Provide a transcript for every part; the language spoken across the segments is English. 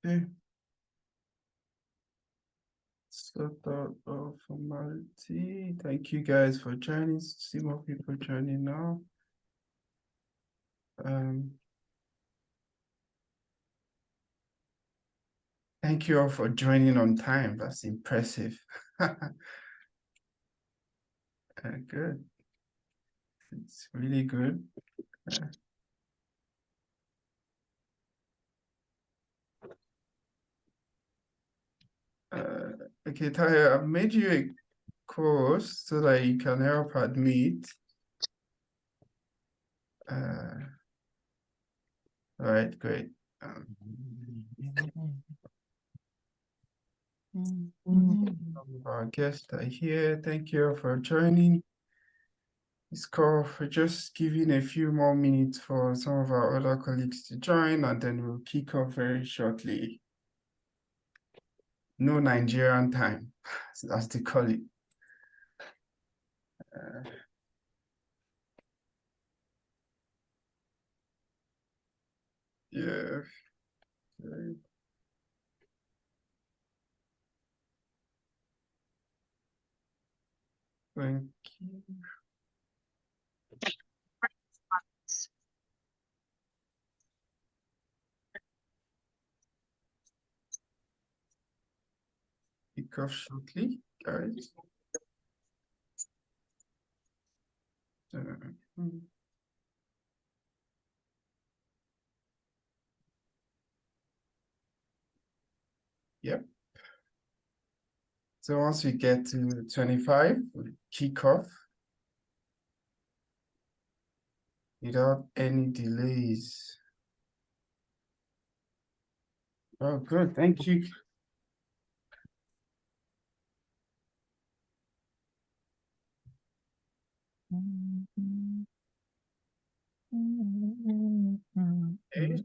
Okay. Sort out of formality. Thank you guys for joining. See more people joining now. Um, Thank you all for joining on time. That's impressive. Good. It's really good. Uh, okay, Taya, I've made you a course so that you can help admit. All right, great. Our guests are here. Thank you all for joining this call. We're just giving a few more minutes for some of our other colleagues to join, and then we'll kick off very shortly. No Nigerian time, as they call it. Yeah. Okay. Thank you. Kick off shortly, guys. Hmm. Yep. So once we get to 25, we'll kick off without any delays. Oh, good. Thank you. Okay.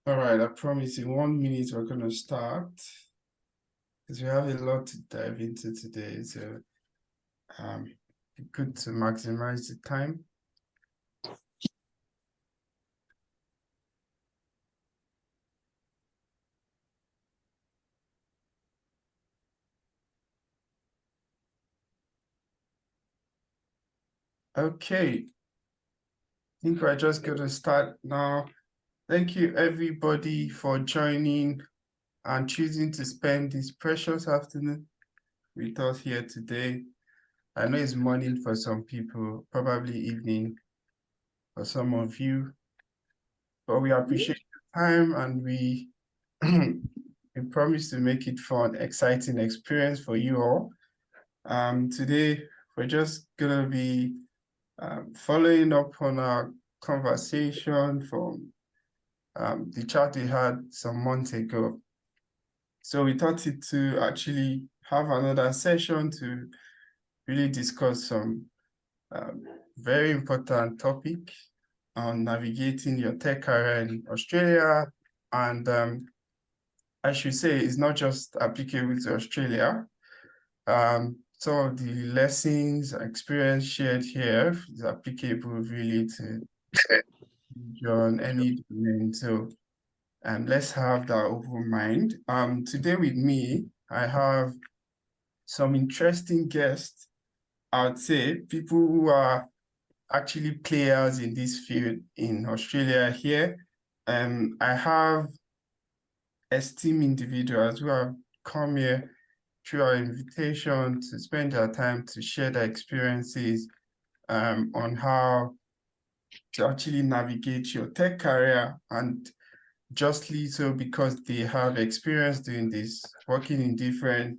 All right, I promise in 1 minute we're going to start because we have a lot to dive into today. So um, good to maximize the time. Okay, I think we're just going to start now. Thank you, everybody, for joining and choosing to spend this precious afternoon with us here today. I know it's morning for some people, probably evening for some of you, but we appreciate the time and we we promise to make it fun, exciting experience for you all. Today we're just gonna be following up on our conversation from the chat we had some months ago. So we thought it to actually have another session to really discuss some um, very important topic on navigating your tech career in Australia. And I should say it's not just applicable to Australia. Some of the lessons, experience shared here is applicable really to John, any domain. So let's have that open mind. Today with me, I have some interesting guests. I would say people who are actually players in this field in Australia here. I have esteemed individuals who have come here through our invitation to spend their time to share their experiences on how to actually navigate your tech career, and justly so because they have experience doing this, working in different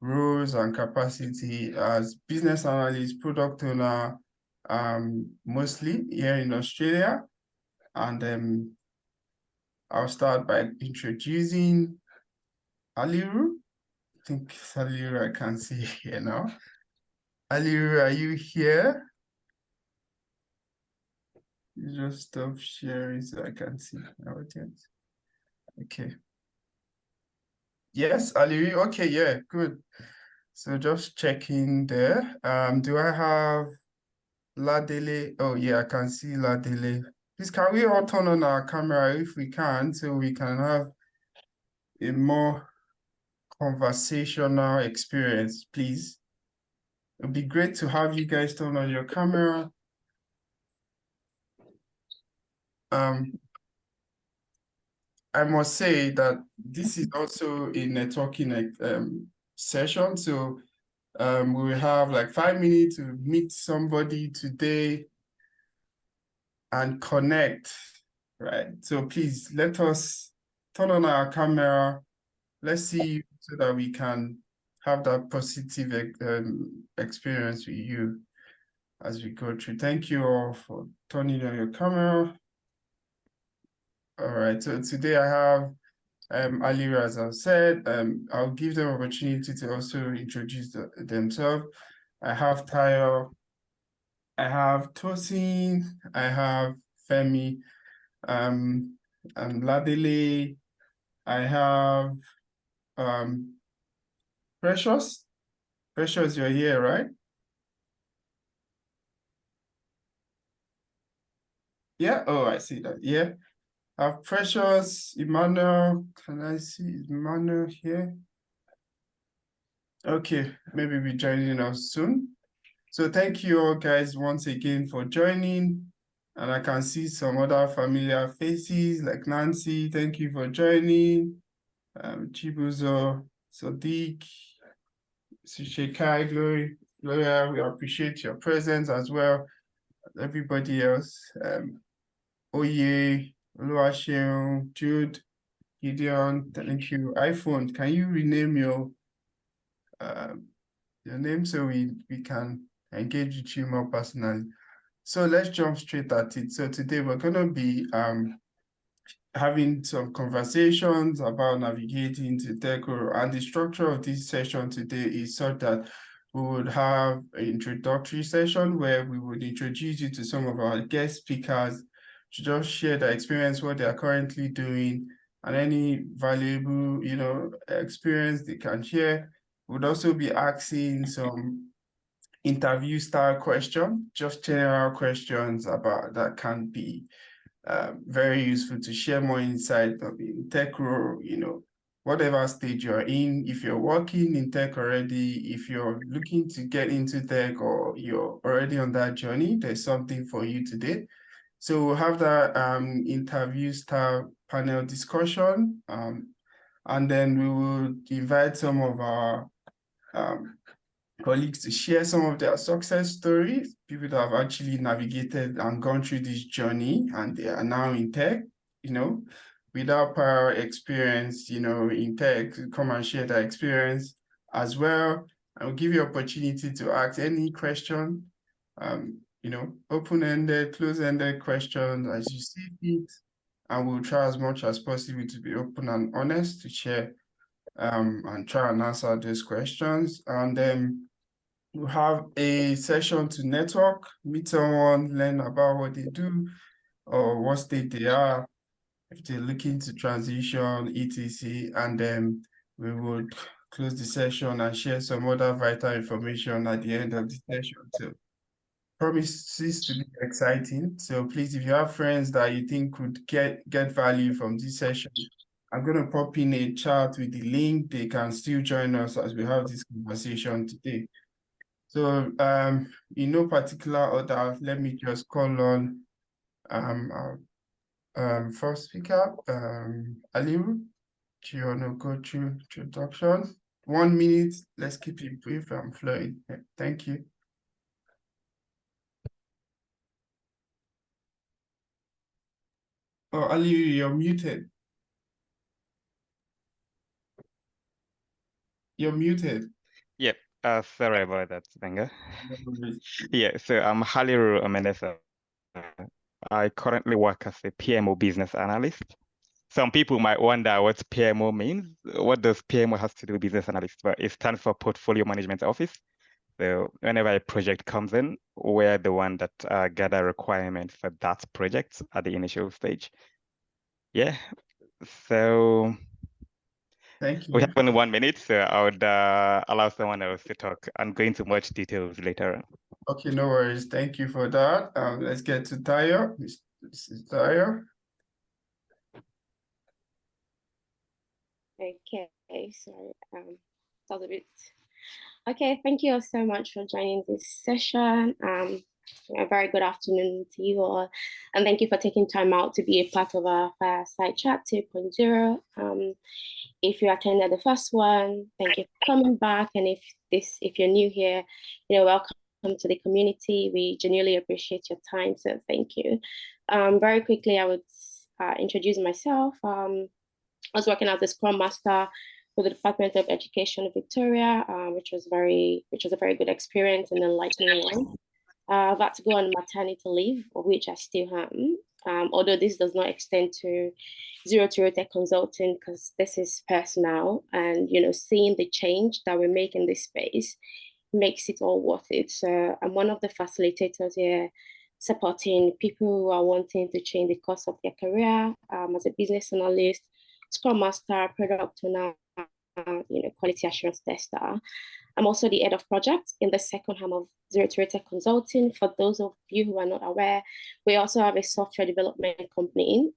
roles and capacity as business analyst, product owner, mostly here in Australia. And I'll start by introducing Aliru. I think it's Aliru I can see here now. Aliru, are you here? You just stop sharing so I can see my audience. Okay. Yes, Aliru. Okay, yeah, good. So just checking there. Do I have Ladele. Oh yeah, I can see Ladele. Please, can we all turn on our camera if we can, so we can have a more conversational experience, please? It'd be great to have you guys turn on your camera. I must say that this is also a networking session. So we will have like 5 minutes to meet somebody today and connect, right? So please let us turn on our camera. Let's see so that we can have that positive experience with you as we go through. Thank you all for turning on your camera. All right, so today I have Ali, as I've said, I'll give them opportunity to also introduce themselves. I have Tayo, I have Tosin, I have Femi, and Ladele, I have Precious. Precious, you're here, right? Yeah. Oh, I see that. Yeah. I have Precious, Emmanuel. Can I see Emmanuel here? Okay, maybe be joining us soon. So thank you all guys once again for joining. And I can see some other familiar faces like Nancy. Thank you for joining. Chibuzo, Sadiq, Shekai, Gloria, we appreciate your presence as well. Everybody else, Oye, Oluwaseun, Jude, Gideon, thank you. iPhone, can you rename your name so we can engage with you more personally? So let's jump straight at it. So today we're going to be having some conversations about navigating to tech, and the structure of this session today is such that we would have an introductory session where we would introduce you to some of our guest speakers to just share their experience, what they are currently doing, and any valuable, experience they can share. We'd also be asking some interview style question, just general questions about that can be very useful to share more insight of in tech role, whatever stage you're in. If you're working in tech already, if you're looking to get into tech or you're already on that journey, there's something for you today. So we'll have that interview style panel discussion, and then we will invite some of our colleagues to share some of their success stories, people that have actually navigated and gone through this journey and they are now in tech, without prior experience, in tech, come and share their experience as well. I will give you opportunity to ask any question, open-ended, close-ended questions as you see fit, and we'll try as much as possible to be open and honest to share and try and answer those questions. And then we'll have a session to network, meet someone, learn about what they do or what state they are, if they're looking to transition, etc. And then we would close the session and share some other vital information at the end of the session. So promises to be exciting. So please, if you have friends that you think could get value from this session, I'm going to pop in a chat with the link. They can still join us as we have this conversation today. So in no particular order, let me just call on our first speaker, Aliru. Do you want to go through introduction? 1 minute, let's keep it brief and flowing. Thank you. Oh, Aliru, you're muted. You're muted. Yep. Sorry about that, Benga. Yeah, so I'm Haliru Amenesa. I currently work as a PMO business analyst. Some people might wonder what PMO means. What does PMO has to do with business analyst? But it stands for Portfolio Management Office. So whenever a project comes in, we're the one that gather requirements for that project at the initial stage. Yeah. So Thank we you. have only 1 minute, so I would allow someone else to talk and go into much details later on. Okay, no worries. Thank you for that. Let's get to Tayo. Mrs. Tayo. Okay, so that was a bit. Okay, thank you all so much for joining this session. A very good afternoon to you all, and thank you for taking time out to be a part of our Fireside Chat 2.0. If you attended the first one, thank you for coming back. And if you're new here, welcome to the community. We genuinely appreciate your time, so thank you. Very quickly, I would introduce myself. I was working as a Scrum Master for the Department of Education of Victoria, which was a very good experience and enlightening one. I've had to go on maternity leave, of which I still am. Although this does not extend to zero to tech consulting, because this is personal, and seeing the change that we make in this space makes it all worth it. So I'm one of the facilitators here, supporting people who are wanting to change the course of their career as a business analyst, Scrum Master, product owner, quality assurance tester. I'm also the head of project in the second arm of Zero to Tech Consulting. For those of you who are not aware, we also have a software development company,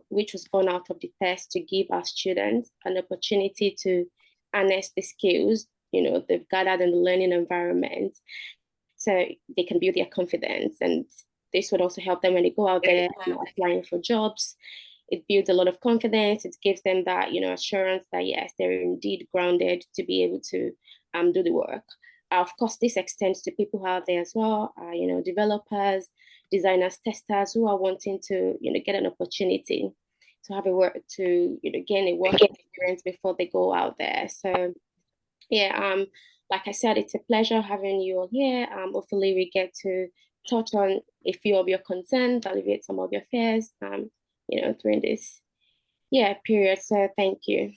which was born out of the test to give our students an opportunity to harness the skills, they've gathered in the learning environment, so they can build their confidence. And this would also help them when they go out there applying for jobs. It builds a lot of confidence. It gives them that, assurance that yes, they're indeed grounded to be able to do the work. Of course, this extends to people out there as well, developers, designers, testers who are wanting to, get an opportunity to have a work to, gain a work experience before they go out there. So, yeah, like I said, it's a pleasure having you all here. Hopefully, we get to touch on a few of your concerns, alleviate some of your fears, during this period. So thank you.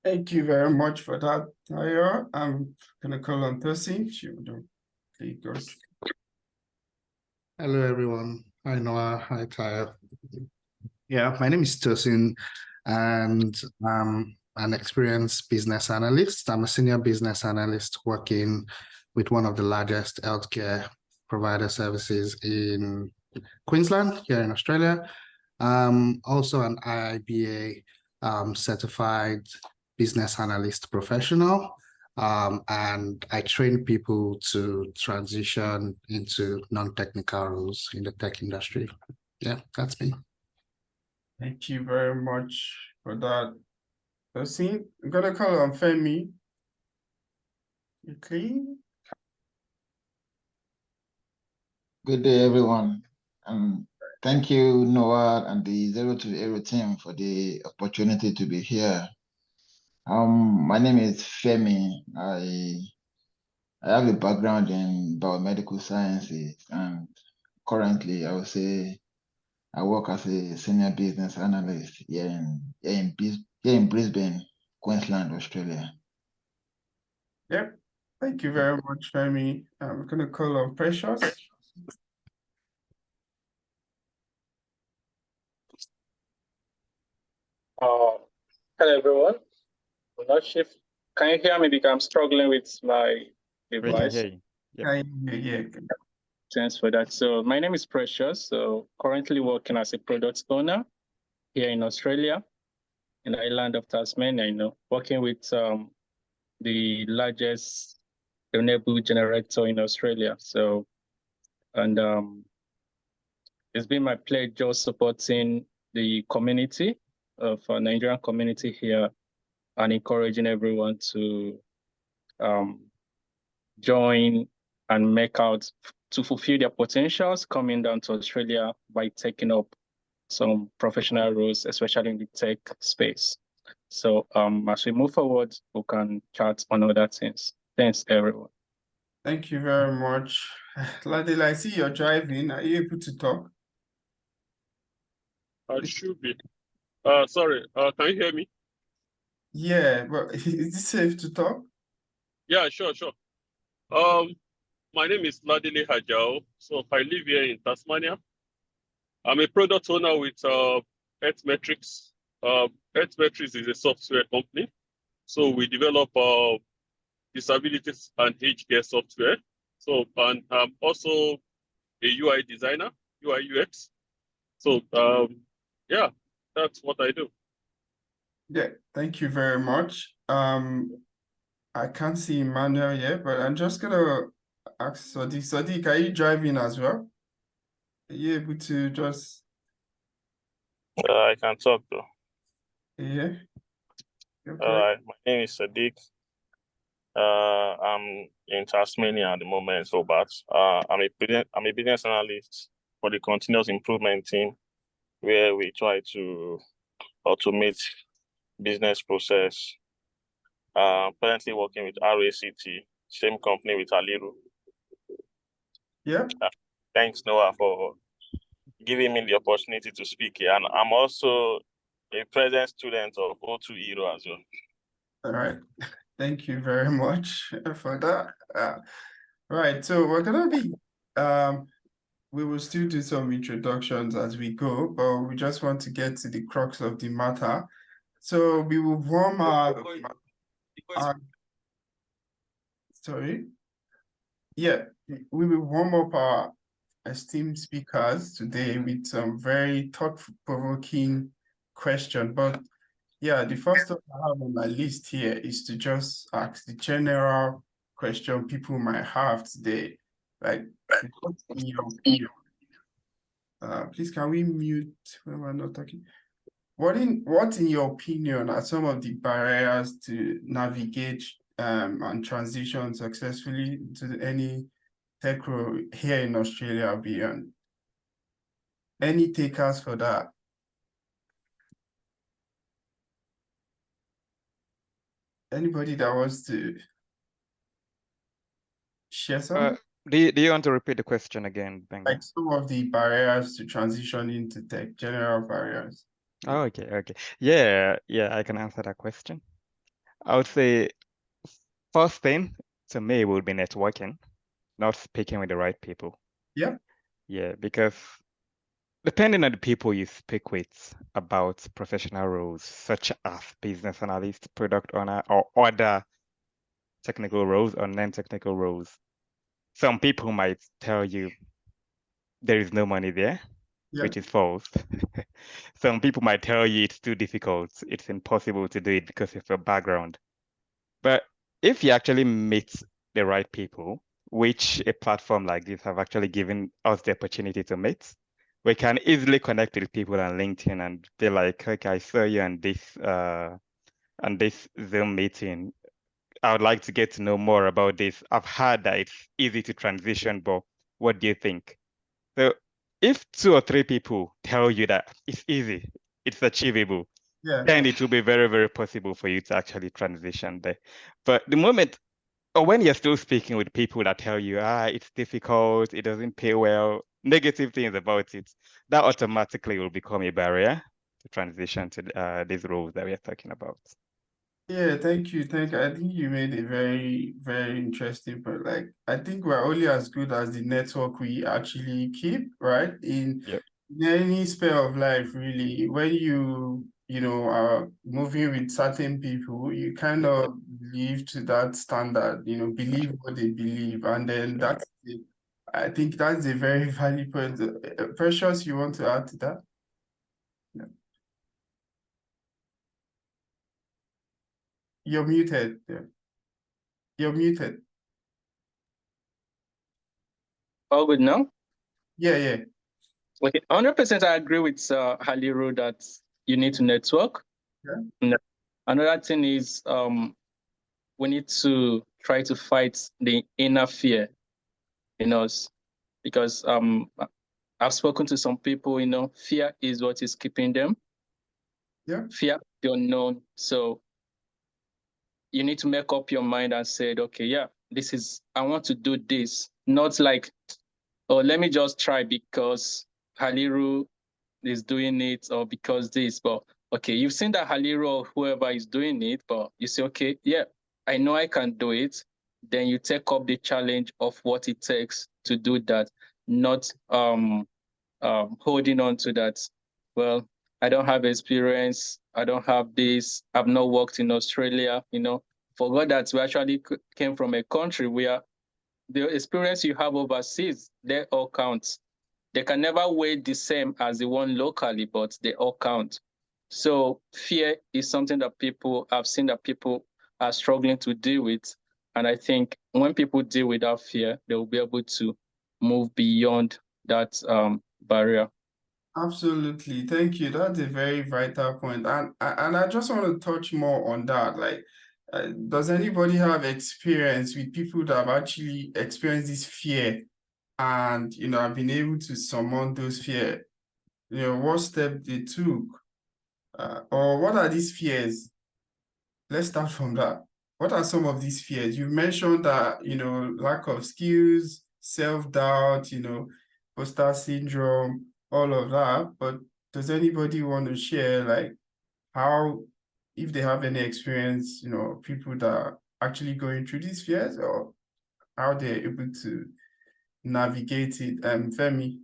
Thank you very much for that, Tayo. I'm gonna call on Percy. She will do goes. Hello, everyone. Hi, Noah. Hi, Tayo. Yeah, my name is Tosin, and I'm an experienced business analyst. I'm a senior business analyst working with one of the largest healthcare provider services in Queensland, here in Australia. Also an IIBA certified business analyst professional. And I train people to transition into non-technical roles in the tech industry. Yeah, that's me. Thank you very much for that. Percy, I'm gonna call on Femi. Okay. Good day, everyone. Thank you, Noah, and the Zero to Hero team for the opportunity to be here. My name is Femi. I have a background in biomedical sciences, and currently, I would say I work as a senior business analyst here in Brisbane, Queensland, Australia. Yep. Thank you very much, Femi. I'm gonna call on Precious. Hello everyone. I'm not sure if can you hear me because I'm struggling with my device. Yeah. Thanks for that. So my name is Precious. So currently working as a product owner here in Australia, in the island of Tasmania, working with the largest renewable generator in Australia. So, and it's been my pleasure supporting the community of our Nigerian community here and encouraging everyone to join and make out to fulfill their potentials coming down to Australia by taking up some professional roles, especially in the tech space. So as we move forward, we can chat on other things. Thanks, everyone. Thank you very much. Ladil, I see you're driving. Are you able to talk? I should be. Sorry, can you hear me? Yeah, but is it safe to talk? Yeah, sure. My name is Ladile Hajao. So I live here in Tasmania. I'm a product owner with Earth Metrics. Earth Metrics is a software company. So we develop disabilities and age care software. So, and I'm also a UI designer, UI UX. So, yeah, that's what I do. Yeah, thank you very much. I can't see Emmanuel yet, but I'm just gonna ask Sadiq. Sadiq, are you driving as well? Are you able to just I can talk though. yeah? Okay. All right, my name is Sadiq. I'm in Tasmania at the moment, so but I'm a business analyst for the continuous improvement team, where we try to automate business process. Currently working with RACT, same company with Aliru. Yeah. Thanks, Noah, for giving me the opportunity to speak here. And I'm also a present student of O2 Hero as well. All right. Thank you very much for that. Right. So we're gonna be we will still do some introductions as we go, but we just want to get to the crux of the matter. So we will warm our sorry. Yeah, we will warm up our esteemed speakers today with some very thought-provoking question. But yeah, the first one I have on my list here is to just ask the general question people might have today. Like, what's in your opinion? Please, can we mute when we're not talking? What in your opinion are some of the barriers to navigate and transition successfully to any tech role here in Australia or beyond? Any takers for that? Anybody that wants to share some? Do you want to repeat the question again, Benga? Like some of the barriers to transition into tech, general barriers. Oh, okay. Yeah, I can answer that question. I would say first thing to me would be networking, not speaking with the right people. Yeah. Yeah, because depending on the people you speak with about professional roles, such as business analyst, product owner, or other technical roles or non-technical roles, some people might tell you there is no money there, Yeah. which is false. Some people might tell you it's too difficult, it's impossible to do it because of your background. But if you actually meet the right people, which a platform like this have actually given us the opportunity to meet, we can easily connect with people on LinkedIn and be like, okay, I saw you on this Zoom meeting. I would like to get to know more about this. I've heard that it's easy to transition, but what do you think? So if 2 or 3 people tell you that it's easy, it's achievable, Yeah. then it will be very, very possible for you to actually transition there. But the moment, or when you're still speaking with people that tell you, it's difficult, it doesn't pay well, negative things about it, that automatically will become a barrier to transition to these roles that we are talking about. Yeah, thank you. I think you made a very, very interesting point. Like, I think we're only as good as the network we actually keep, right? In any sphere of life, really, when you are moving with certain people, you kind of live to that standard, believe what they believe. And then I think that's a very valid point. Precious, you want to add to that? Yeah. You're muted. Yeah. You're muted. All good now? Yeah. Okay, 100% I agree with Haliru that you need to network. Yeah. Another thing is we need to try to fight the inner fear in us, because I've spoken to some people, fear is what is keeping them. Yeah. Fear of the unknown. So you need to make up your mind and say, okay, yeah, I want to do this. Not like, oh, let me just try because Haliru is doing it, or because this. But okay, you've seen that Haliru or whoever is doing it, but you say, okay, yeah, I know I can do it. Then you take up the challenge of what it takes to do that, not holding on to that. Well, I don't have experience. I don't have this. I've not worked in Australia, forgot that we actually came from a country where the experience you have overseas, they all count. They can never weigh the same as the one locally, but they all count. So fear is something that I've seen that people are struggling to deal with. And I think when people deal with that fear, they will be able to move beyond that barrier. Absolutely. Thank you. That's a very vital point. And I just want to touch more on that. Like, does anybody have experience with people that have actually experienced this fear and, have been able to surmount those fear? What step they took? Or what are these fears? Let's start from that. What are some of these fears? You mentioned that, lack of skills, self-doubt, imposter syndrome, all of that. But does anybody want to share, like, how, if they have any experience, people that are actually going through these fears, or how they're able to navigate it? Femi?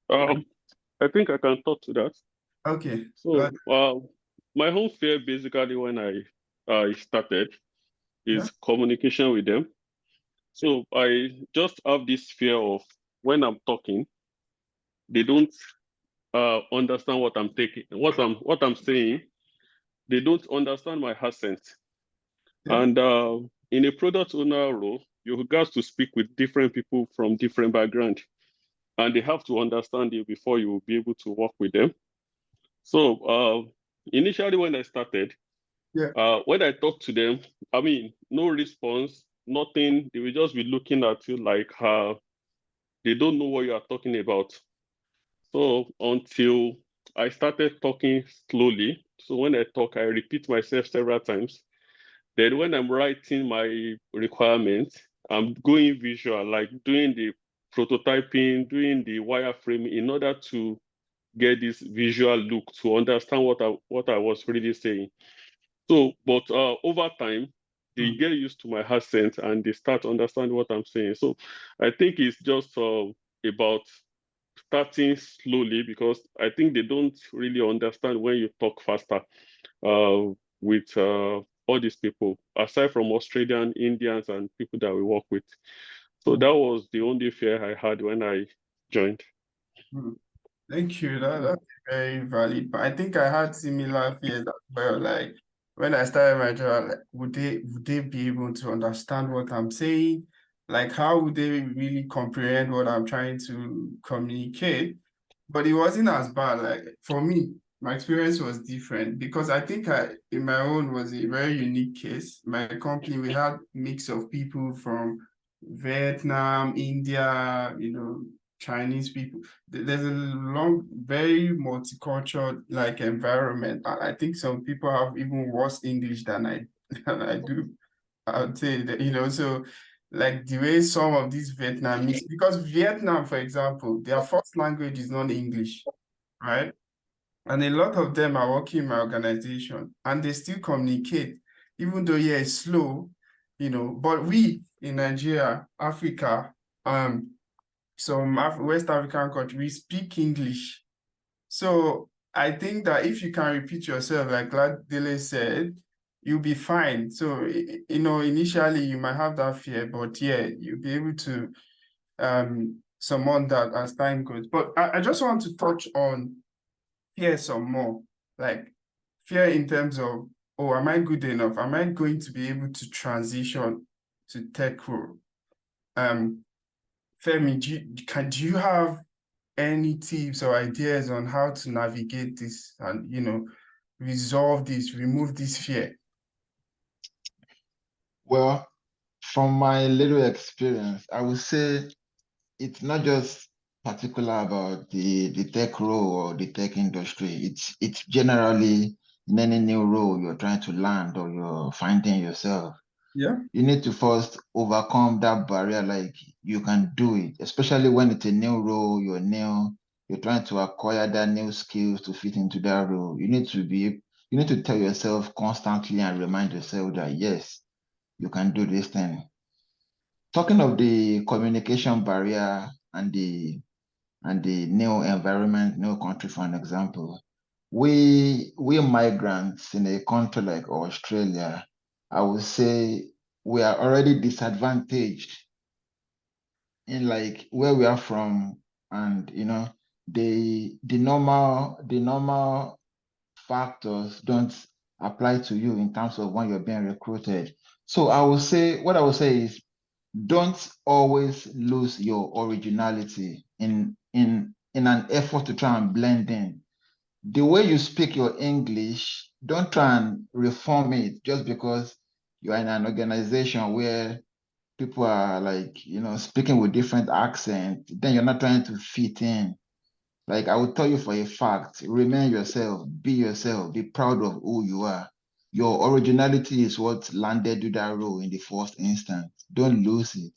I think I can talk to that. Okay. So, my whole fear basically when I started is communication with them. So I just have this fear of when I'm talking, they don't understand what I'm saying. They don't understand my accent. Yeah. And in a product owner role, you got to speak with different people from different backgrounds, and they have to understand you before you will be able to work with them. So initially when I started, when I talked to them, I mean, no response, nothing. They will just be looking at you like they don't know what you are talking about. So until I started talking slowly. So when I talk, I repeat myself several times. Then when I'm writing my requirements, I'm going visual, like doing the prototyping, doing the wireframe in order to get this visual look to understand what I was really saying. So, but over time, they get used to my accent and they start understanding what I'm saying. So I think it's just about starting slowly, because I think they don't really understand when you talk faster with all these people, aside from Australian, Indians, and people that we work with. So that was the only fear I had when I joined. Thank you. That's very valid. But I think I had similar fears as well. Like when I started my job, like, would they be able to understand what I'm saying? Like how would they really comprehend what I'm trying to communicate? But it wasn't as bad. Like for me, my experience was different because I think in my own was a very unique case. My company, we had mix of people from Vietnam, India, Chinese people. There's a very multicultural like environment. I think some people have even worse English than I do. I would say that, so like the way some of these Vietnamese, because Vietnam, for example, their first language is not English, right? And a lot of them are working in my organization and they still communicate, even though, yeah, it's slow, but we in Nigeria, Africa, some West African countries, we speak English. So I think that if you can repeat yourself, like Gladys said, you'll be fine. So, initially you might have that fear, but yeah, you'll be able to surmount that as time goes. But I just want to touch on fear some more, like fear in terms of, oh, am I good enough? Am I going to be able to transition to tech role? Femi, do you have any tips or ideas on how to navigate this and, resolve this, remove this fear? Well, from my little experience, I would say it's not just particular about the tech role or the tech industry. It's generally in any new role you're trying to land or you're finding yourself. Yeah. You need to first overcome that barrier, like you can do it, especially when it's a new role, you're trying to acquire that new skills to fit into that role. You need to tell yourself constantly and remind yourself that yes, you can do this thing. Talking of the communication barrier and the new environment, new country, for an example, we migrants in a country like Australia, I would say we are already disadvantaged in like where we are from, and the normal factors don't apply to you in terms of when you're being recruited. So what I would say is, don't always lose your originality in an effort to try and blend in. The way you speak your English, don't try and reform it just because you are in an organization where people are like, speaking with different accents, then you're not trying to fit in. Like, I will tell you for a fact, remain yourself, be proud of who you are. Your originality is what landed you that role in the first instance. Don't lose it.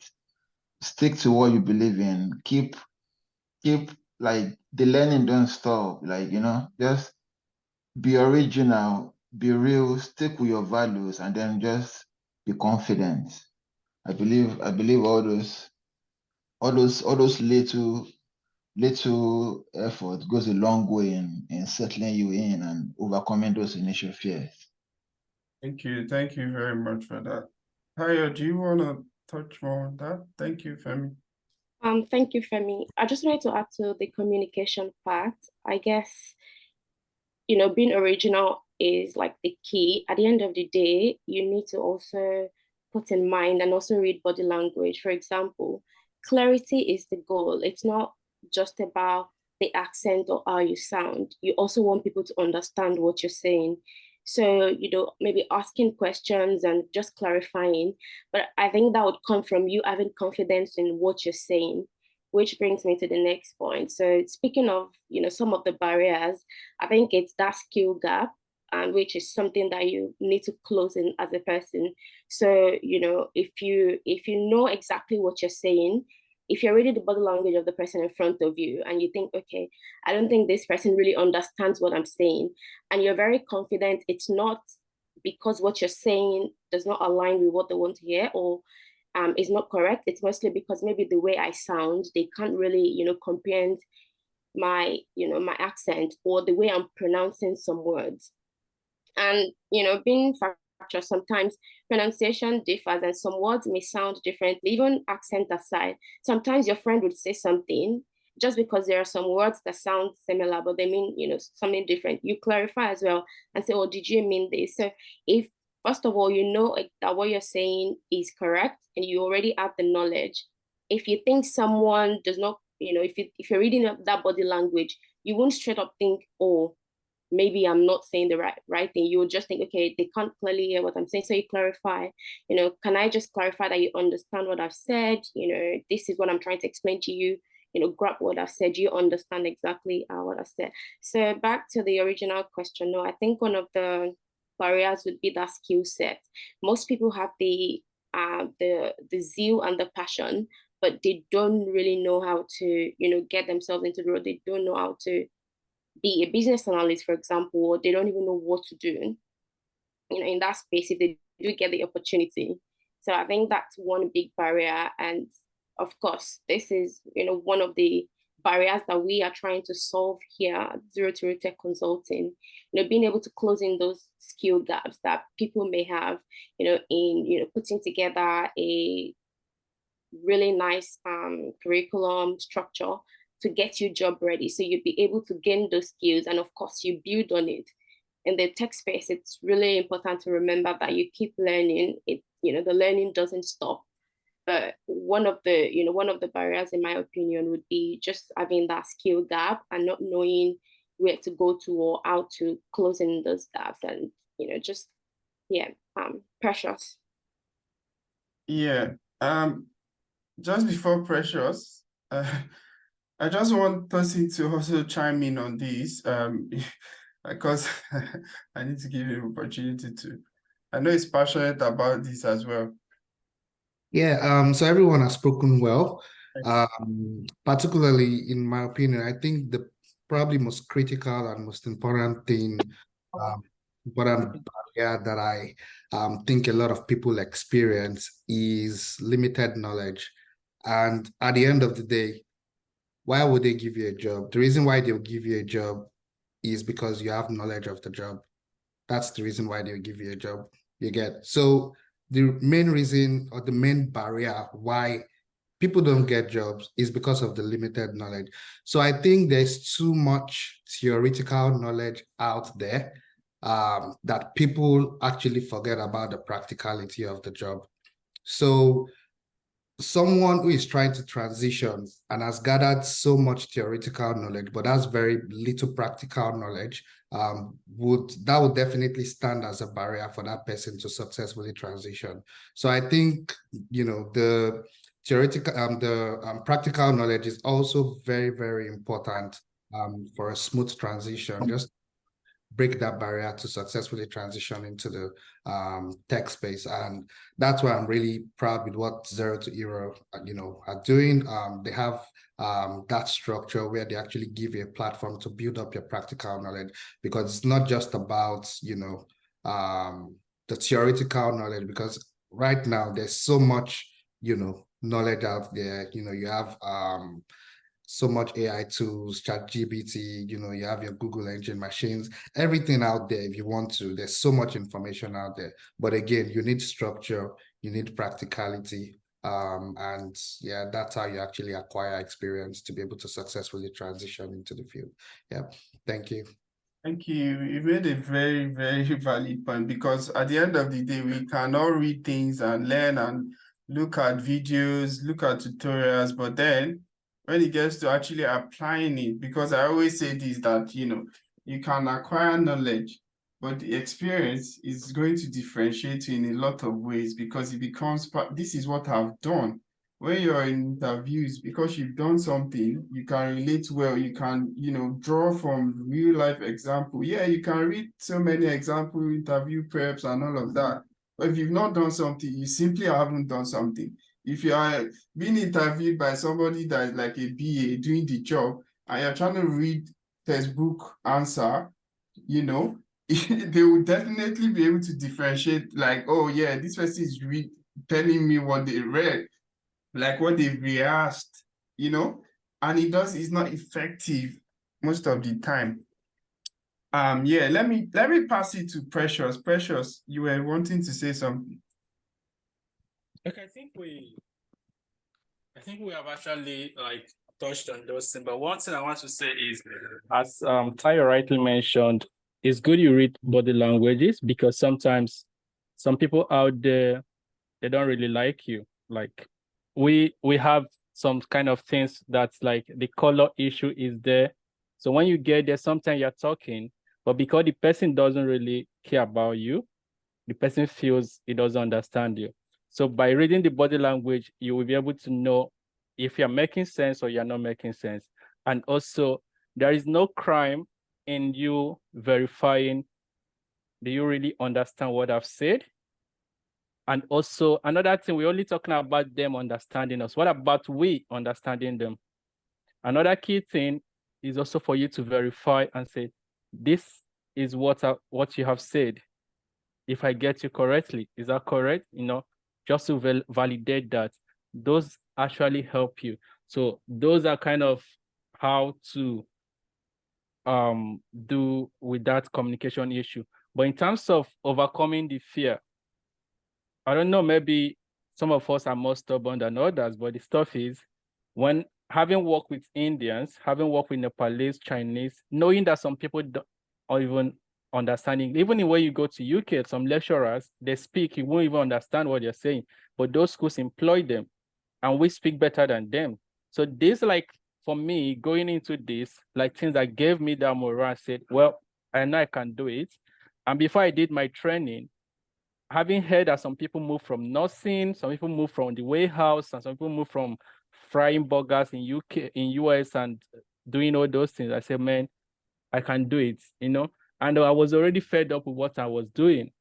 Stick to what you believe in. Keep like the learning don't stop. Like, just be original, be real, stick with your values, and then just be confident. I believe all those little effort goes a long way in settling you in and overcoming those initial fears. Thank you very much for that. Haya, do you want to touch more on that? Thank you, Femi. Thank you, Femi. I just wanted to add to the communication part. I guess, being original is like the key. At the end of the day, you need to also put in mind and also read body language. For example, clarity is the goal. It's not just about the accent or how you sound. You also want people to understand what you're saying. So, maybe asking questions and just clarifying. But I think that would come from you having confidence in what you're saying, which brings me to the next point. So speaking of, some of the barriers, I think it's that skill gap, and which is something that you need to close in as a person. So, if you know exactly what you're saying, if you're reading the body language of the person in front of you and you think, okay, I don't think this person really understands what I'm saying, and you're very confident it's not because what you're saying does not align with what they want to hear, or is not correct. It's mostly because maybe the way I sound, they can't really, comprehend my, my accent or the way I'm pronouncing some words. And, being factual, sometimes pronunciation differs and some words may sound differently, even accent aside. Sometimes your friend would say something just because there are some words that sound similar, but they mean, something different. You clarify as well and say, oh, did you mean this? So if, first of all, that what you're saying is correct and you already have the knowledge. If you think someone does not, if you're reading that body language, you won't straight up think, oh, maybe I'm not saying the right thing. You would just think, okay, they can't clearly hear what I'm saying. So you clarify, can I just clarify that you understand what I've said? This is what I'm trying to explain to you. Grab what I've said. You understand exactly what I said. So back to the original question. No, I think one of the barriers would be that skill set. Most people have the zeal and the passion, but they don't really know how to, get themselves into the role. They don't know how to be a business analyst, for example, or they don't even know what to do, in that space if they do get the opportunity. So I think that's one big barrier. And of course, this is, one of the barriers that we are trying to solve here at Zero to Tech Consulting, being able to close in those skill gaps that people may have, in, putting together a really nice curriculum structure to get you job ready. So you'd be able to gain those skills and of course you build on it. In the tech space, it's really important to remember that you keep learning. The learning doesn't stop. But one of the barriers, in my opinion, would be just having that skill gap and not knowing where to go to or how to close in those gaps. And Precious. Yeah. Just before Precious, I just want Tosin to also chime in on this, because I need to give him opportunity to. I know he's passionate about this as well. Yeah, so everyone has spoken well. Particularly in my opinion, I think the probably most critical and most important thing, important barrier that I think a lot of people experience is limited knowledge. And at the end of the day, why would they give you a job? The reason why they'll give you a job is because you have knowledge of the job. That's the reason why they'll give you a job. You get. So the main reason or the main barrier why people don't get jobs is because of the limited knowledge. So I think there's too much theoretical knowledge out there that people actually forget about the practicality of the job. So someone who is trying to transition and has gathered so much theoretical knowledge, but has very little practical knowledge, would definitely stand as a barrier for that person to successfully transition. So I think, you know, the theoretical, practical knowledge is also very, very important for a smooth transition. Just break that barrier to successfully transition into the tech space. And that's why I'm really proud with what Zero to Hero, you know, are doing. They have that structure where they actually give you a platform to build up your practical knowledge, because it's not just about, you know, the theoretical knowledge, because right now there's so much, you know, knowledge out there. You know, you have so much AI tools, ChatGPT, you know, you have your Google engine machines, everything out there if you want to. There's so much information out there. But again, you need structure, you need practicality. And yeah, that's how you actually acquire experience to be able to successfully transition into the field. Yeah, thank you. Thank you. You made a very, very valid point, because at the end of the day, we cannot read things and learn and look at videos, look at tutorials, but then when it gets to actually applying it, because I always say this, that, you know, you can acquire knowledge, but the experience is going to differentiate you in a lot of ways, because it becomes part, this is what I've done. When you're in interviews, because you've done something, you can relate well, you can, you know, draw from real life example. Yeah, you can read so many example interview preps and all of that. But if you've not done something, you simply haven't done something. If you are being interviewed by somebody that is like a BA doing the job, and you're trying to read textbook answer, you know, they will definitely be able to differentiate, like, oh yeah, this person is telling me what they read, like what they've rehearsed, you know, and it's not effective most of the time. Yeah, let me pass it to Precious. Precious, you were wanting to say something. Okay, I think we have actually like touched on those things, but one thing I want to say is, as Tayo rightly mentioned, it's good you read body languages, because sometimes some people out there, they don't really like you. Like we have some kind of things that's like the color issue is there. So when you get there, sometimes you're talking, but because the person doesn't really care about you, the person feels he doesn't understand you. So by reading the body language, you will be able to know if you're making sense or you're not making sense. And also, there is no crime in you verifying, do you really understand what I've said? And also, another thing, we're only talking about them understanding us. What about we understanding them? Another key thing is also for you to verify and say, this is what you have said. If I get you correctly, is that correct? You know, just to validate that. Those actually help you. So those are kind of how to do with that communication issue. But in terms of overcoming the fear, I don't know, maybe some of us are more stubborn than others, but the stuff is, when having worked with Indians, having worked with Nepalese, Chinese, knowing that some people don't even understanding, even when you go to UK, some lecturers, they speak, you won't even understand what they're saying, but those schools employ them and we speak better than them. So this, like, for me, going into this, like things that gave me that morale, I said, well, I know I can do it. And before I did my training, having heard that some people move from nursing, some people move from the warehouse, and some people move from frying burgers in US and doing all those things, I said, man, I can do it, you know? And I was already fed up with what I was doing.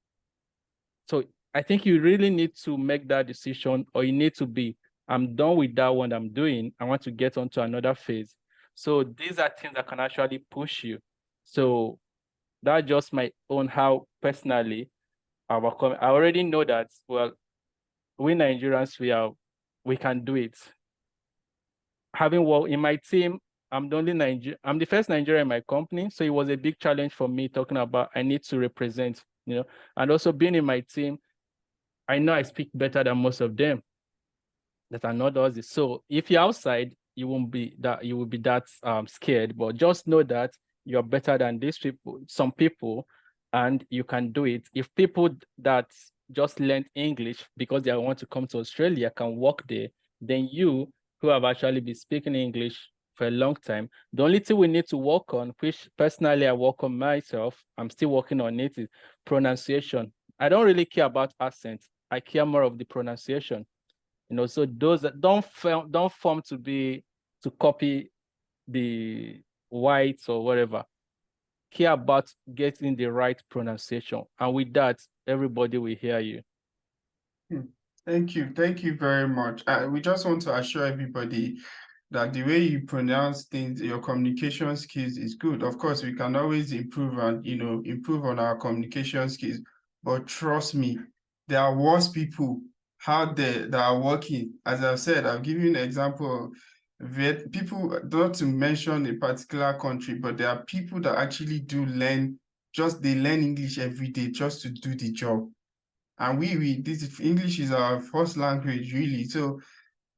So I think you really need to make that decision, or you need to be, I'm done with that one I'm doing. I want to get on to another phase. So these are things that can actually push you. So that's just my own, how personally I already know that, well, we Nigerians, we can do it. Having worked in my team, I'm the first Nigerian in my company, so it was a big challenge for me talking about I need to represent, and also being in my team, I know I speak better than most of them that are not Aussies. So if you're outside, you will be that scared, but just know that you're better than these people, some people, and you can do it. If people that just learned English because they want to come to Australia can work there, then you who have actually been speaking English for a long time, the only thing we need to work on, which personally I work on myself, I'm still working on it, is pronunciation. I don't really care about accent. I care more of the pronunciation. So those that don't form to copy the whites or whatever, care about getting the right pronunciation. And with that, everybody will hear you. Thank you. Thank you very much. We just want to assure everybody that the way you pronounce things, your communication skills is good. Of course, we can always improve and, improve on our communication skills. But trust me, there are worse people out there that are working. As I've said, I've given you an example of people, not to mention a particular country, but there are people that actually do learn, they learn English every day just to do the job. And English is our first language, really. So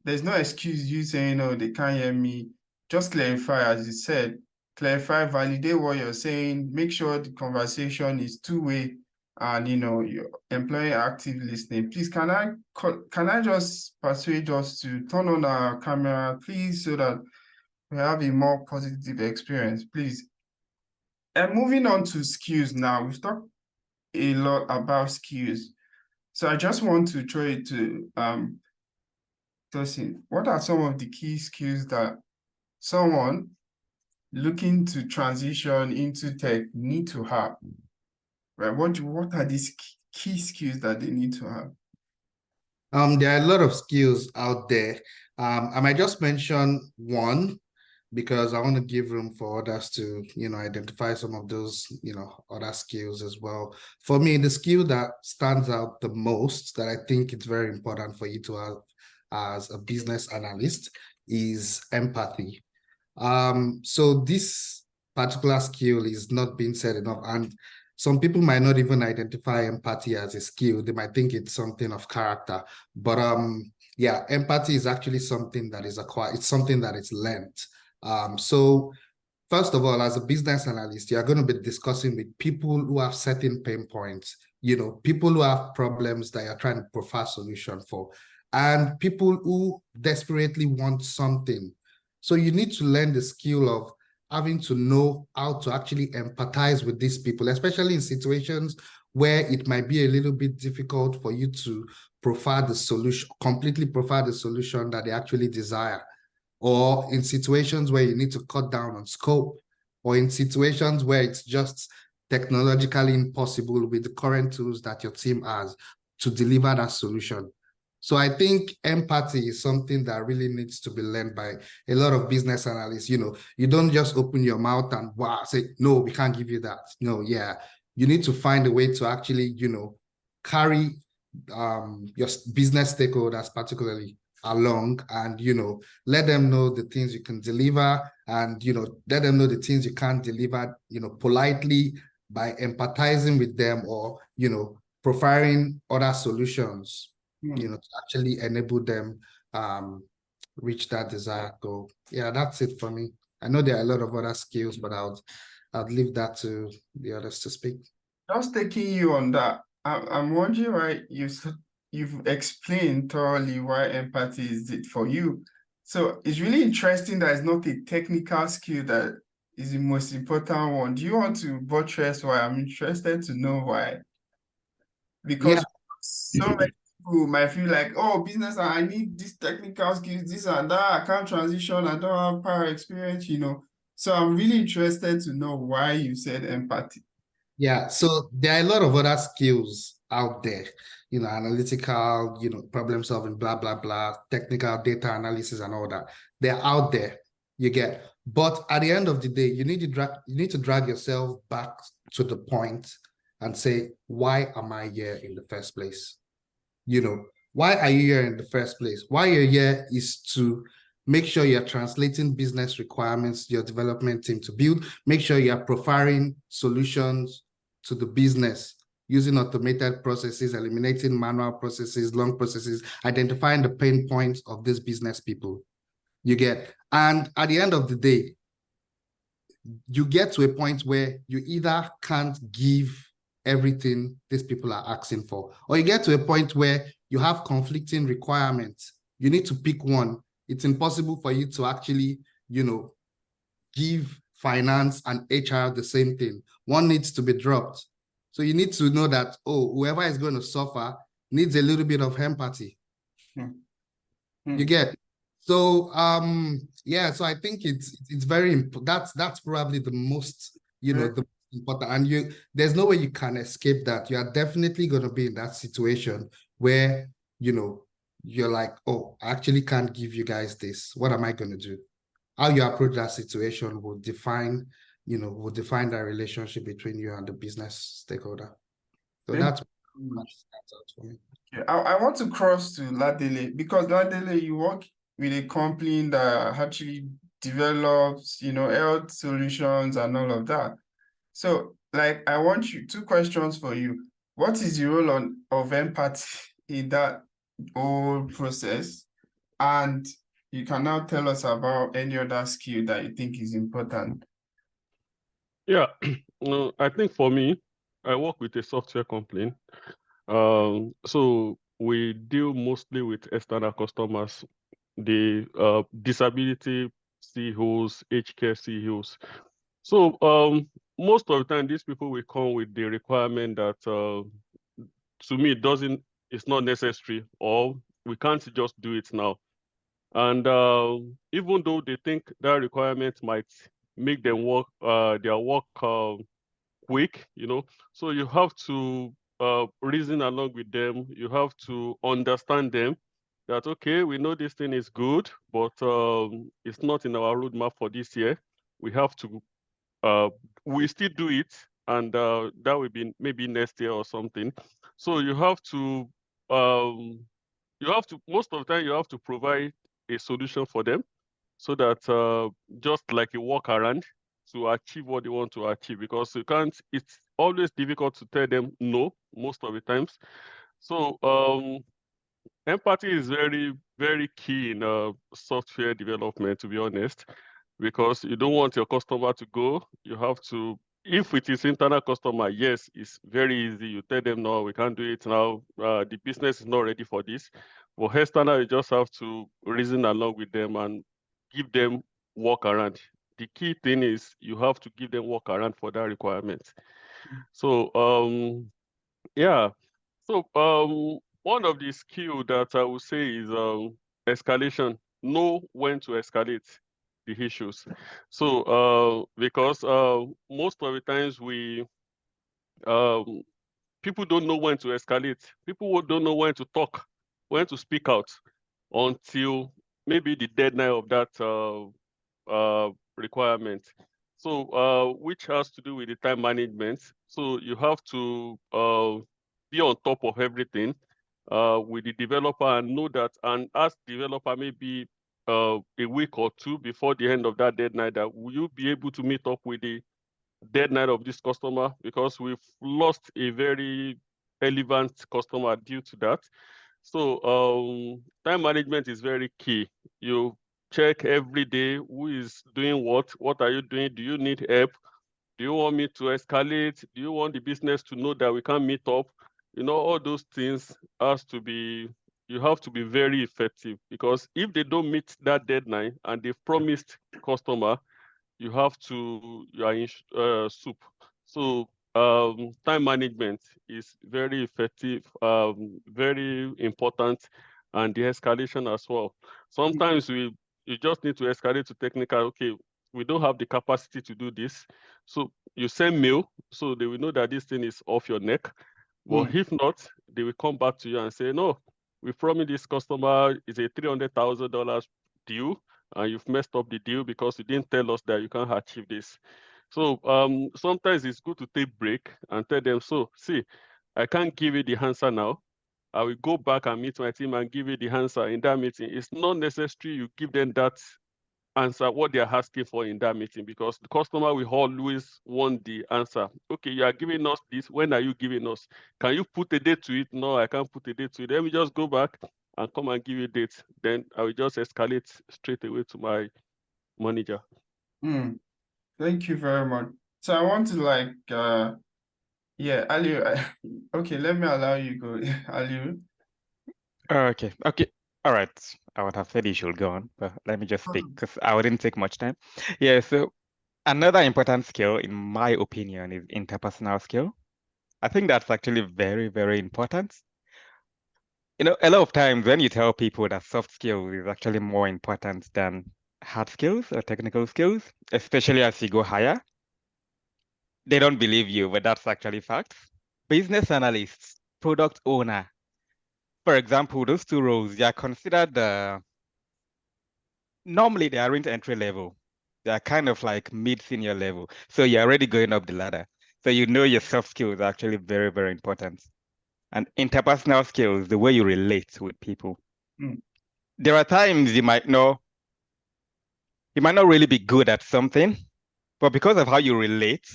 there's no excuse you saying, oh, they can't hear me. Just clarify, as you said, validate what you're saying, make sure the conversation is two-way, and you're employing active listening. Please, can I just persuade us to turn on our camera, please, so that we have a more positive experience, please. And moving on to skills now, we've talked a lot about skills. So I just want to try to Tosin, what are some of the key skills that someone looking to transition into tech need to have? Right? What are these key skills that they need to have? There are a lot of skills out there. I might just mention one because I want to give room for others to, identify some of those, other skills as well. For me, the skill that stands out the most that I think it's very important for you to have as a business analyst is empathy. So this particular skill is not being said enough, and some people might not even identify empathy as a skill. They might think it's something of character, but yeah, empathy is actually something that is acquired. It's something that is learned. So first of all, as a business analyst, you're going to be discussing with people who have certain pain points, people who have problems that you're trying to provide solution for, and people who desperately want something. So you need to learn the skill of having to know how to actually empathize with these people, especially in situations where it might be a little bit difficult for you to provide the solution, completely provide the solution that they actually desire, or in situations where you need to cut down on scope, or in situations where it's just technologically impossible with the current tools that your team has to deliver that solution. So I think empathy is something that really needs to be learned by a lot of business analysts. You don't just open your mouth and say, no, we can't give you that. No, yeah. You need to find a way to actually, carry your business stakeholders particularly along and, let them know the things you can deliver and, let them know the things you can't deliver, politely by empathizing with them or, providing other solutions. To actually enable them reach that desired goal. Yeah, that's it for me. I know there are a lot of other skills, but I'll leave that to the others to speak. Just taking you on that, I'm wondering why you've explained thoroughly why empathy is it for you. So it's really interesting that it's not a technical skill that is the most important one. Do you want to buttress why? I'm interested to know why. Because so many people might feel like, oh, business, I need this technical skills, this and that. I can't transition. I don't have prior experience, So I'm really interested to know why you said empathy. Yeah, so there are a lot of other skills out there, analytical, problem solving, blah, blah, blah, technical data analysis and all that. They're out there, you get. But at the end of the day, you need to drag yourself back to the point and say, why am I here in the first place? Why are you here in the first place? Why you're here is to Make sure you're translating business requirements to your development team to build. Make sure you're providing solutions to the business using automated processes, eliminating manual processes, long processes, identifying the pain points of these business people. You get, and at the end of the day, you get to a point where you either can't give everything these people are asking for, or you get to a point where you have conflicting requirements. You need to pick one. It's impossible for you to actually, give finance and HR the same thing. One needs to be dropped. So you need to know that, whoever is going to suffer needs a little bit of empathy. You get. So so I think it's very important. That's probably the most, the most important. And there's no way you can escape that. You are definitely going to be in that situation where, you're like, oh, I actually can't give you guys this. What am I going to do? How you approach that situation will define, that relationship between you and the business stakeholder. So that's much out for me. Yeah, I want to cross to Ladele, because Ladele, you work with a company that actually develops, health solutions and all of that. So, I want two questions for you. What is the role of empathy in that whole process? And you can now tell us about any other skill that you think is important. Yeah, I think for me, I work with a software company. So we deal mostly with external customers, the disability CEOs, aged care CEOs. So most of the time, these people will come with the requirement that to me it's not necessary, or we can't just do it now. And even though they think that requirement might make them work their work quick, so you have to reason along with them. You have to understand them that, okay, we know this thing is good, but it's not in our roadmap for this year. We have to, we still do it, and that will be maybe next year or something. So you have to, most of the time, you have to provide a solution for them, so that just like a workaround to achieve what they want to achieve, because it's always difficult to tell them no most of the times. So empathy is very, very key in software development, to be honest, because you don't want your customer to go. You have to, if it is internal customer, yes, it's very easy. You tell them, no, we can't do it now. The business is not ready for this. For external, you just have to reason along with them and give them workaround. The key thing is you have to give them workaround for that requirement. So yeah. So one of the skill that I would say is escalation. Know when to escalate the issues. So because most of the times people don't know when to escalate. People don't know when to talk, when to speak out, until maybe the deadline of that requirement. So which has to do with the time management. So you have to be on top of everything with the developer, and know that, and ask developer maybe a week or two before the end of that deadline, that will you be able to meet up with the deadline of this customer, because we've lost a very relevant customer due to that. So time management is very key. You check every day who is doing what are you doing, do you need help, do you want me to escalate, do you want the business to know that we can't meet up? All those things you have to be very effective, because if they don't meet that deadline and they've promised customer, you are in soup. So time management is very effective, very important, and the escalation as well. Sometimes you just need to escalate to technical. Okay, we don't have the capacity to do this, so you send mail so they will know that this thing is off your neck. But if not, they will come back to you and say, no, we promised this customer is a $300,000 deal, and you've messed up the deal because you didn't tell us that you can't achieve this. So sometimes it's good to take break and tell them, so see, I can't give you the answer now, I will go back and meet my team and give you the answer in that meeting. It's not necessary you give them that answer, what they're asking for in that meeting, because the customer will always want the answer. Okay, you are giving us this. When are you giving us? Can you put a date to it? No, I can't put a date to it. Let me just go back and come and give you a date. Then I will just escalate straight away to my manager. Thank you very much. So I want to yeah, Ali, okay, let me allow you go. Ali. Okay. All right. I would have said you should go on, but let me just speak because I wouldn't take much time. Yeah, so another important skill, in my opinion, is interpersonal skill. I think that's actually very, very important. You know, a lot of times when you tell people that soft skills is actually more important than hard skills or technical skills, especially as you go higher, they don't believe you, but that's actually facts. Business analysts, product owner, for example, those two roles, they are considered normally they aren't entry level. They are kind of like mid-senior level. So you're already going up the ladder. So you know your soft skills are actually very, very important. And interpersonal skills, the way you relate with people. There are times you might not really be good at something, but because of how you relate,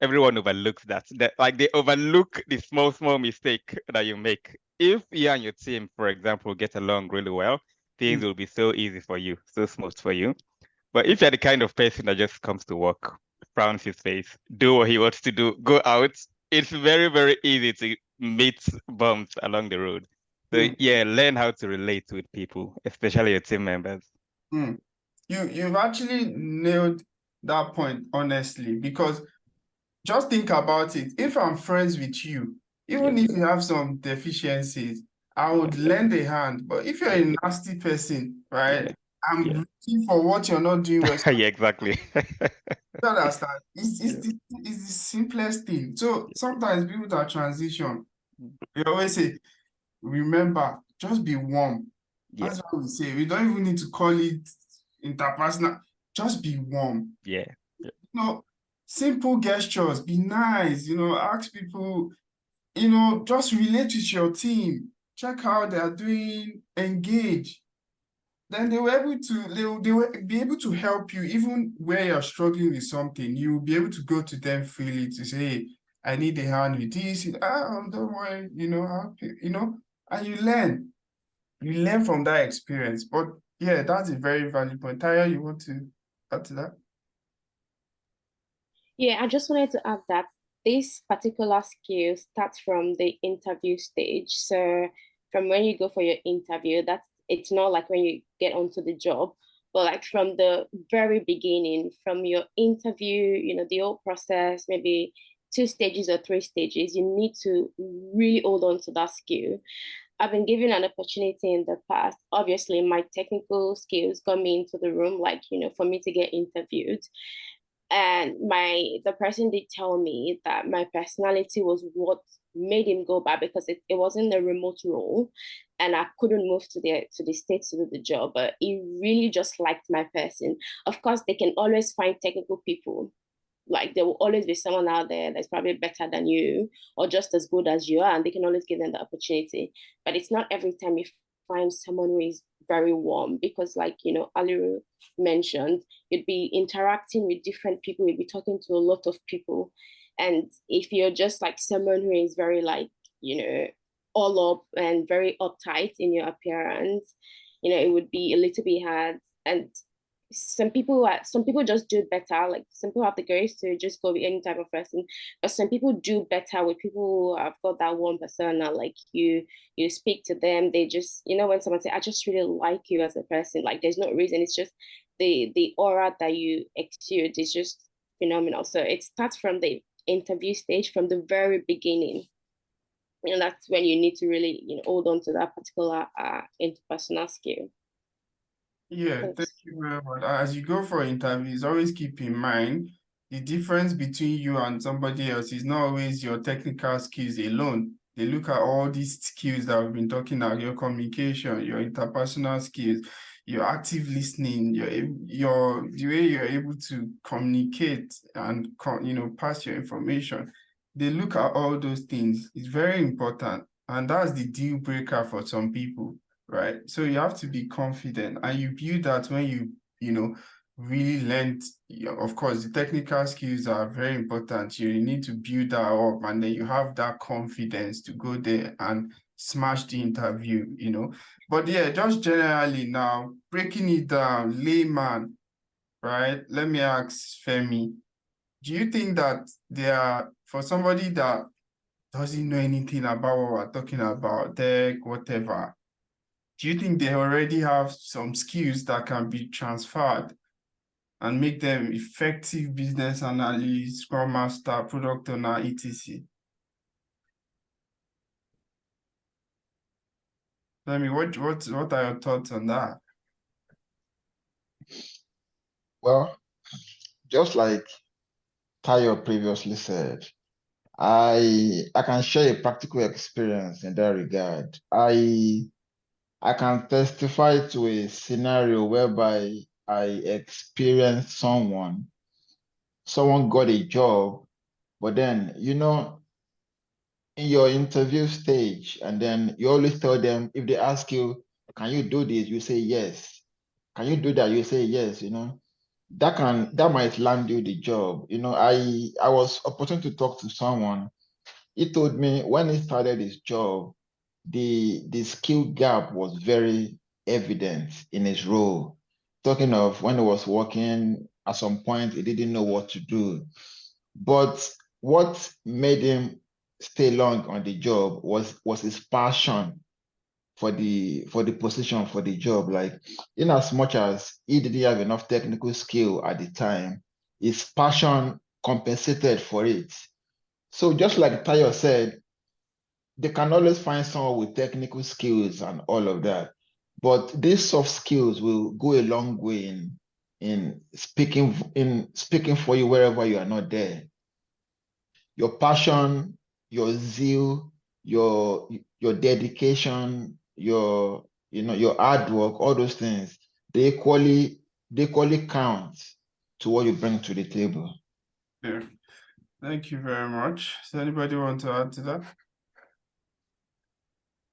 everyone overlooks that. Like they overlook the small mistake that you make. If you and your team, for example, get along really well, things will be so easy for you, so smooth for you. But if you're the kind of person that just comes to work, frowns his face, do what he wants to do, go out, it's very, very easy to meet bumps along the road. So yeah, learn how to relate with people, especially your team members. You've actually nailed that point, honestly, because just think about it. If I'm friends with you, even if you have some deficiencies, I would lend a hand. But if you're a nasty person, right, I'm looking for what you're not doing well. Yeah, exactly. You understand? It's the simplest thing. So sometimes people that transition, they always say, remember, just be warm. That's what we say. We don't even need to call it interpersonal. Just be warm. Yeah. You know, simple gestures, be nice, ask people, just relate with your team, check how they are doing, engage. Then they will be able to help you even where you're struggling with something. You will be able to go to them freely to say, hey, I need a hand with this. Don't worry, and you learn. You learn from that experience. But yeah, that's a very valid point. Taya, you want to add to that? Yeah, I just wanted to add that this particular skill starts from the interview stage. So from when you go for your interview, it's not like when you get onto the job, but like from the very beginning, from your interview, the whole process, maybe 2 stages or 3 stages, you need to really hold on to that skill. I've been given an opportunity in the past. Obviously, my technical skills got me into the room, for me to get interviewed. And the person did tell me that my personality was what made him go back, because it wasn't a remote role and I couldn't move to the States to do the job. But he really just liked my person. Of course, they can always find technical people. Like there will always be someone out there that's probably better than you or just as good as you are, and they can always give them the opportunity. But it's not every time you find someone who is very warm, because Ali mentioned, you'd be interacting with different people, you'd be talking to a lot of people. And if you're just like someone who is very all up and very uptight in your appearance, it would be a little bit hard. And some people just do better. Like some people have the grace to just go with any type of person, but some people do better with people who have got that one persona. Like you speak to them, they just, when someone say, I just really like you as a person, like there's no reason, it's just the aura that you exude is just phenomenal. So it starts from the interview stage, from the very beginning, and that's when you need to really hold on to that particular interpersonal skill. Yeah, thank you very much. As you go for interviews, always keep in mind the difference between you and somebody else is not always your technical skills alone. They look at all these skills that we've been talking about, your communication, your interpersonal skills, your active listening, the way you're able to communicate and pass your information. They look at all those things. It's very important. And that's the deal breaker for some people, right? So you have to be confident, and you build that when you know, really learned. Of course, the technical skills are very important. You need to build that up, and then you have that confidence to go there and smash the interview, you know. But yeah, just generally now, breaking it down, layman, right? Let me ask Femi, do you think that for somebody that doesn't know anything about what we're talking about, tech, whatever, do you think they already have some skills that can be transferred and make them effective business analysts, scrum master, product owner, etc.? I mean, what are your thoughts on that? Well, just like Tayo previously said, I can share a practical experience in that regard. I can testify to a scenario whereby I experienced someone got a job, but then, you know, in your interview stage, and then you always tell them, if they ask you, can you do this? You say yes. Can you do that? You say yes, you know. That might land you the job. You know, I was opportunity to talk to someone. He told me when he started his job, the skill gap was very evident in his role. Talking of when he was working, at some point he didn't know what to do. But what made him stay long on the job was his passion for the position, for the job. Like, in as much as he didn't have enough technical skill at the time, his passion compensated for it. So just like Tayo said, they can always find someone with technical skills and all of that. But these soft skills will go a long way in speaking for you wherever you are not there. Your passion, your zeal, your dedication, your hard work, all those things, they equally count to what you bring to the table. Yeah. Thank you very much. Does anybody want to add to that?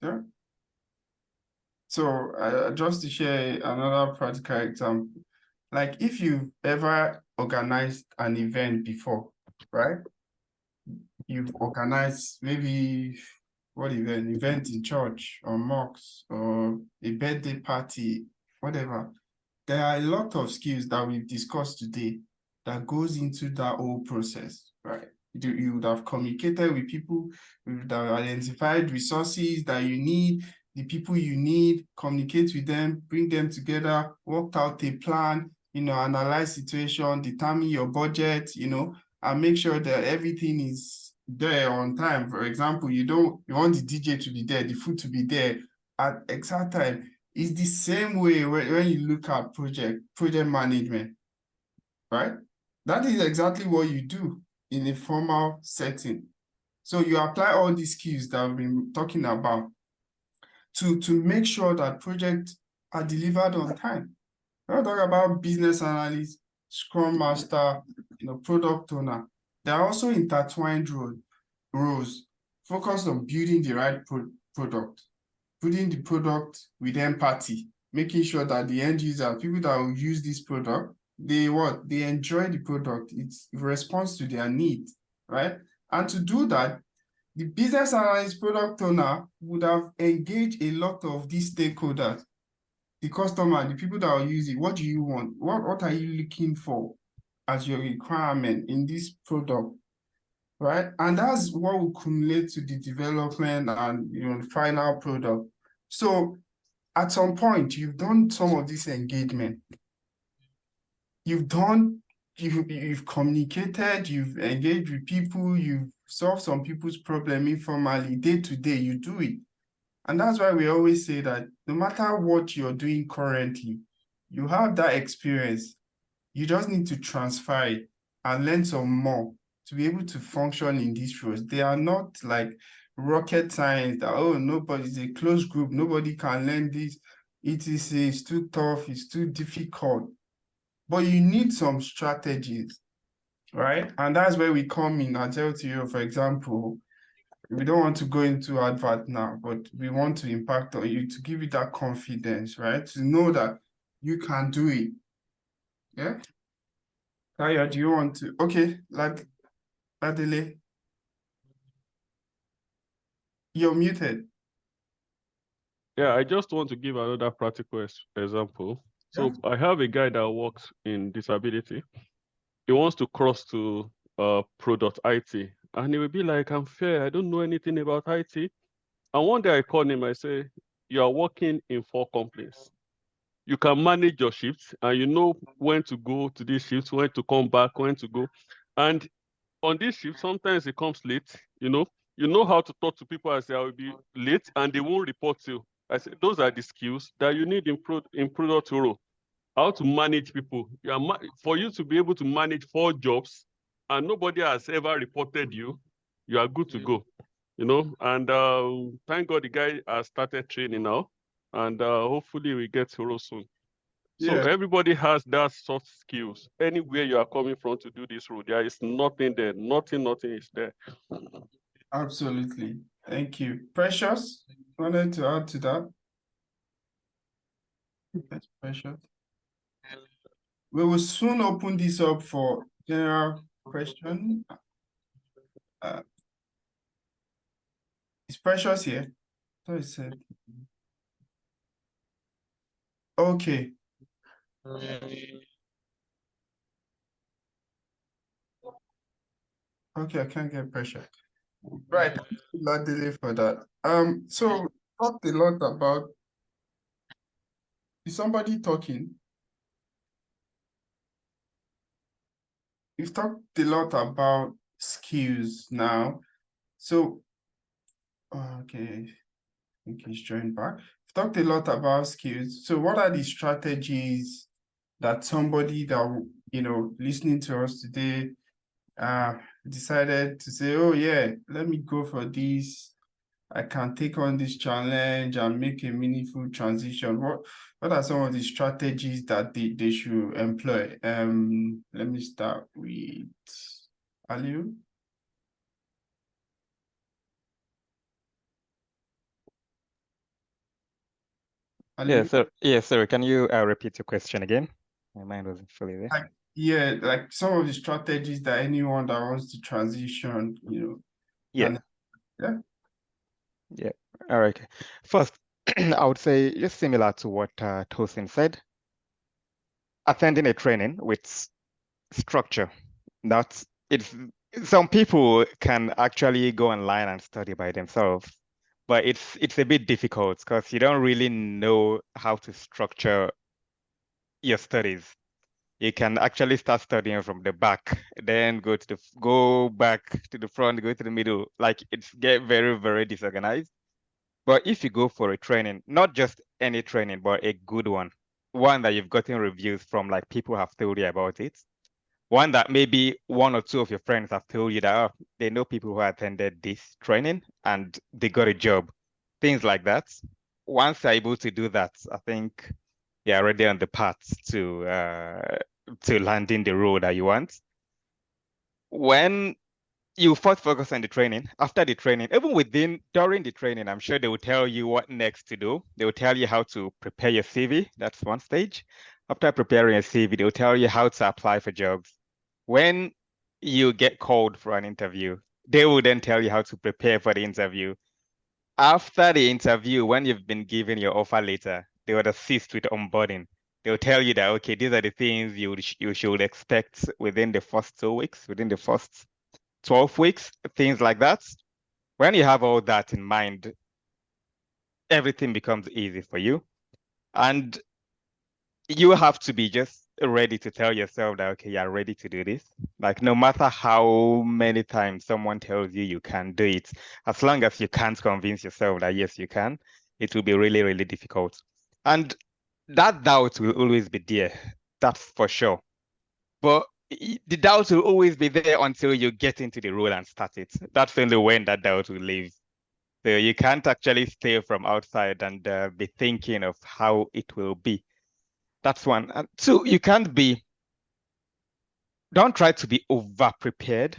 Yeah. So just to share another practical example, like if you've ever organized an event before, right? You've organized maybe what event in church or mosque or a birthday party, whatever. There are a lot of skills that we've discussed today that goes into that whole process, right? You would have communicated with people, you would have identified resources that you need, the people you need, communicate with them, bring them together, work out a plan, analyze situation, determine your budget, and make sure that everything is there on time. For example, you want the DJ to be there, the food to be there at exact time. It's the same way when you look at project management, right? That is exactly what you do in a formal setting. So you apply all these skills that I've been talking about to make sure that projects are delivered on time. When I talk about business analyst, scrum master, product owner, there are also intertwined roles focused on building the right product, putting the product with empathy, making sure that the end user, people that will use this product, they enjoy the product. It responds to their need, right? And to do that, the business analyst, product owner would have engaged a lot of these stakeholders, the customer, the people that will use it. What do you want? What are you looking for as your requirement in this product, right? And that's what will accumulate to the development and final product. So at some point, you've done some of this engagement. You've communicated, you've engaged with people, you've solved some people's problem informally, day to day, you do it. And that's why we always say that no matter what you're doing currently, you have that experience. You just need to transfer it and learn some more to be able to function in these roles. They are not like rocket science that, oh, nobody's a closed group, nobody can learn this. It's too tough, it's too difficult. But you need some strategies, right? And that's where we come in. I'll tell to you, for example, we don't want to go into advert now, but we want to impact on you to give you that confidence, right? To know that you can do it. Yeah. Kaya, do you want to? Okay, Ladele, you're muted. Yeah, I just want to give another practical example. So I have a guy that works in disability. He wants to cross to product IT, and he will be like, "I'm fair. I don't know anything about IT." And one day I called him. I say, "You are working in 4 companies. You can manage your shifts, and you know when to go to these shifts, when to come back, when to go. And on this shift, sometimes it comes late. You know how to talk to people and say I will be late, and they won't report you." I said, those are the skills that you need in product role. How to manage people. For you to be able to manage 4 jobs and nobody has ever reported you, you are good to go. And thank God the guy has started training now, and hopefully we get thorough soon. So Yeah. everybody has that soft skills. Anywhere you are coming from to do this role, there is nothing there. Nothing is there. Absolutely. Thank you. Precious, wanted to add to that? Yes, Precious. We will soon open this up for general question. Is Precious here? So it said. Okay. Okay, I can't get Precious. Right. Not delay for that. So talked a lot about. Is somebody talking? We've talked a lot about skills now. So, okay, I think he's joined back. We've talked a lot about skills. So what are the strategies that somebody that, listening to us today decided to say, oh yeah, let me go for this. I can take on this challenge and make a meaningful transition. What are some of the strategies that they should employ? Let me start with Aliu. Yeah, sir. Can you repeat your question again? My mind wasn't fully there. Like some of the strategies that anyone that wants to transition, Yeah. Yeah. All right. First, I would say just similar to what Tosin said, attending a training with structure. Some people can actually go online and study by themselves, but it's a bit difficult because you don't really know how to structure your studies. You can actually start studying from the back, then go back to the front, go to the middle. Like it's get very, very disorganized. But if you go for a training, not just any training, but a good one that you've gotten reviews from, like people have told you about it, one that maybe 1 or 2 of your friends have told you that they know people who attended this training and they got a job, things like that. Once you're able to do that, I think you're already on the path to landing the role that you want. When you first focus on the training, after the training, even during the training, I'm sure they will tell you what next to do. They will tell you how to prepare your CV. That's one stage. After preparing a CV, they'll tell you how to apply for jobs. When you get called for an interview, they will then tell you how to prepare for the interview. After the interview, when you've been given your offer letter, they will assist with onboarding. They'll tell you that, okay, these are the things you should expect within the first 2 weeks, within the first 12 weeks, things like that. When you have all that in mind, everything becomes easy for you. And you have to be just ready to tell yourself that, okay, you're ready to do this. Like no matter how many times someone tells you you can do it, as long as you can't convince yourself that yes, you can, it will be really, really difficult. And that doubt will always be there. That's for sure. But the doubt will always be there until you get into the role and start it. That's only when that doubt will leave. So you can't actually stay from outside and be thinking of how it will be. That's one. And two, don't try to be over prepared.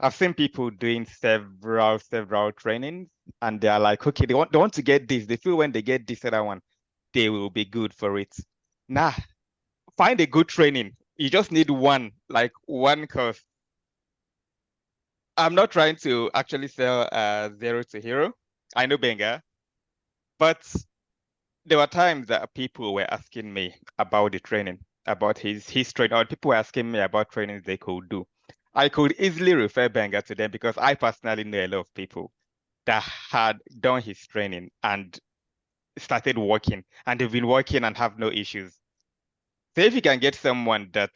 I've seen people doing several trainings, and they're like, okay, they want to get this. They feel when they get this other one, they will be good for it. Nah, find a good training. You just need one course. I'm not trying to actually sell zero to hero. I know Benga, but there were times that people were asking me about the training, about his training, or people were asking me about trainings they could do. I could easily refer Benga to them because I personally know a lot of people that had done his training and started working, and they've been working and have no issues. So if you can get someone that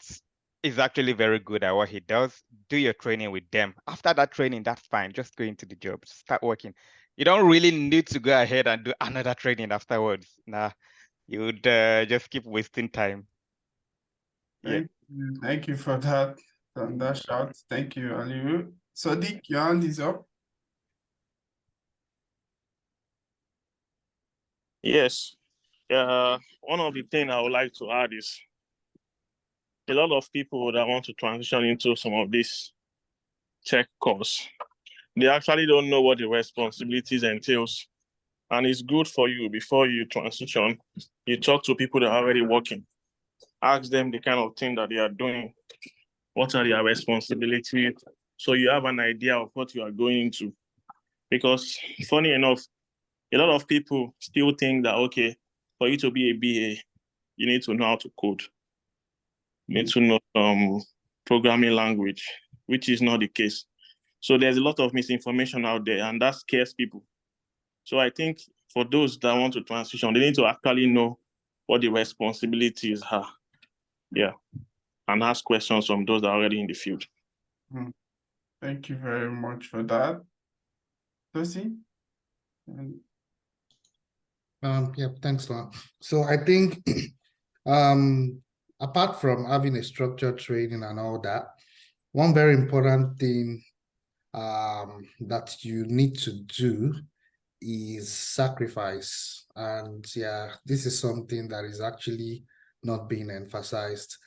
is actually very good at what he does, do your training with them. After that training, that's fine. Just go into the job, start working. You don't really need to go ahead and do another training afterwards. Nah, you would just keep wasting time. Yeah. Thank you for that shout. Thank you, Aliu. Sadiq, your hand is up. Yes. One of the things I would like to add is a lot of people that want to transition into some of this tech course, they actually don't know what the responsibilities entails. And it's good for you before you transition, you talk to people that are already working. Ask them the kind of thing that they are doing. What are their responsibilities? So you have an idea of what you are going into. Because funny enough, a lot of people still think that, okay, for you to be a BA, you need to know how to code. You need to know programming language, which is not the case. So there's a lot of misinformation out there, and that scares people. So I think for those that want to transition, they need to actually know what the responsibilities are. Yeah. And ask questions from those that are already in the field. Thank you very much for that. Lucy? Yeah, thanks, Lon. So I think apart from having a structured training and all that, one very important thing that you need to do is sacrifice. And yeah, this is something that is actually not being emphasized.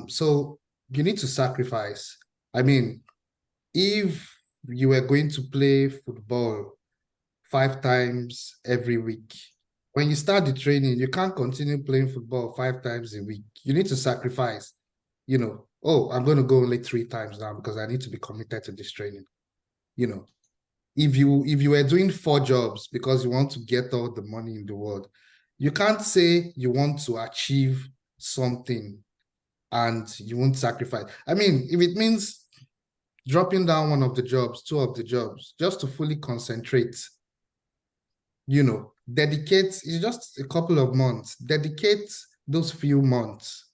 So you need to sacrifice. I mean, if you were going to play football 5 times every week, when you start the training, you can't continue playing football 5 times a week. You need to sacrifice, you know, oh, I'm going to go only 3 times now because I need to be committed to this training. You know, if you were doing 4 jobs because you want to get all the money in the world, you can't say you want to achieve something and you won't sacrifice. I mean, if it means dropping down 1 of the jobs, 2 of the jobs, just to fully concentrate, you know, dedicate, it's just a couple of months, dedicate those few months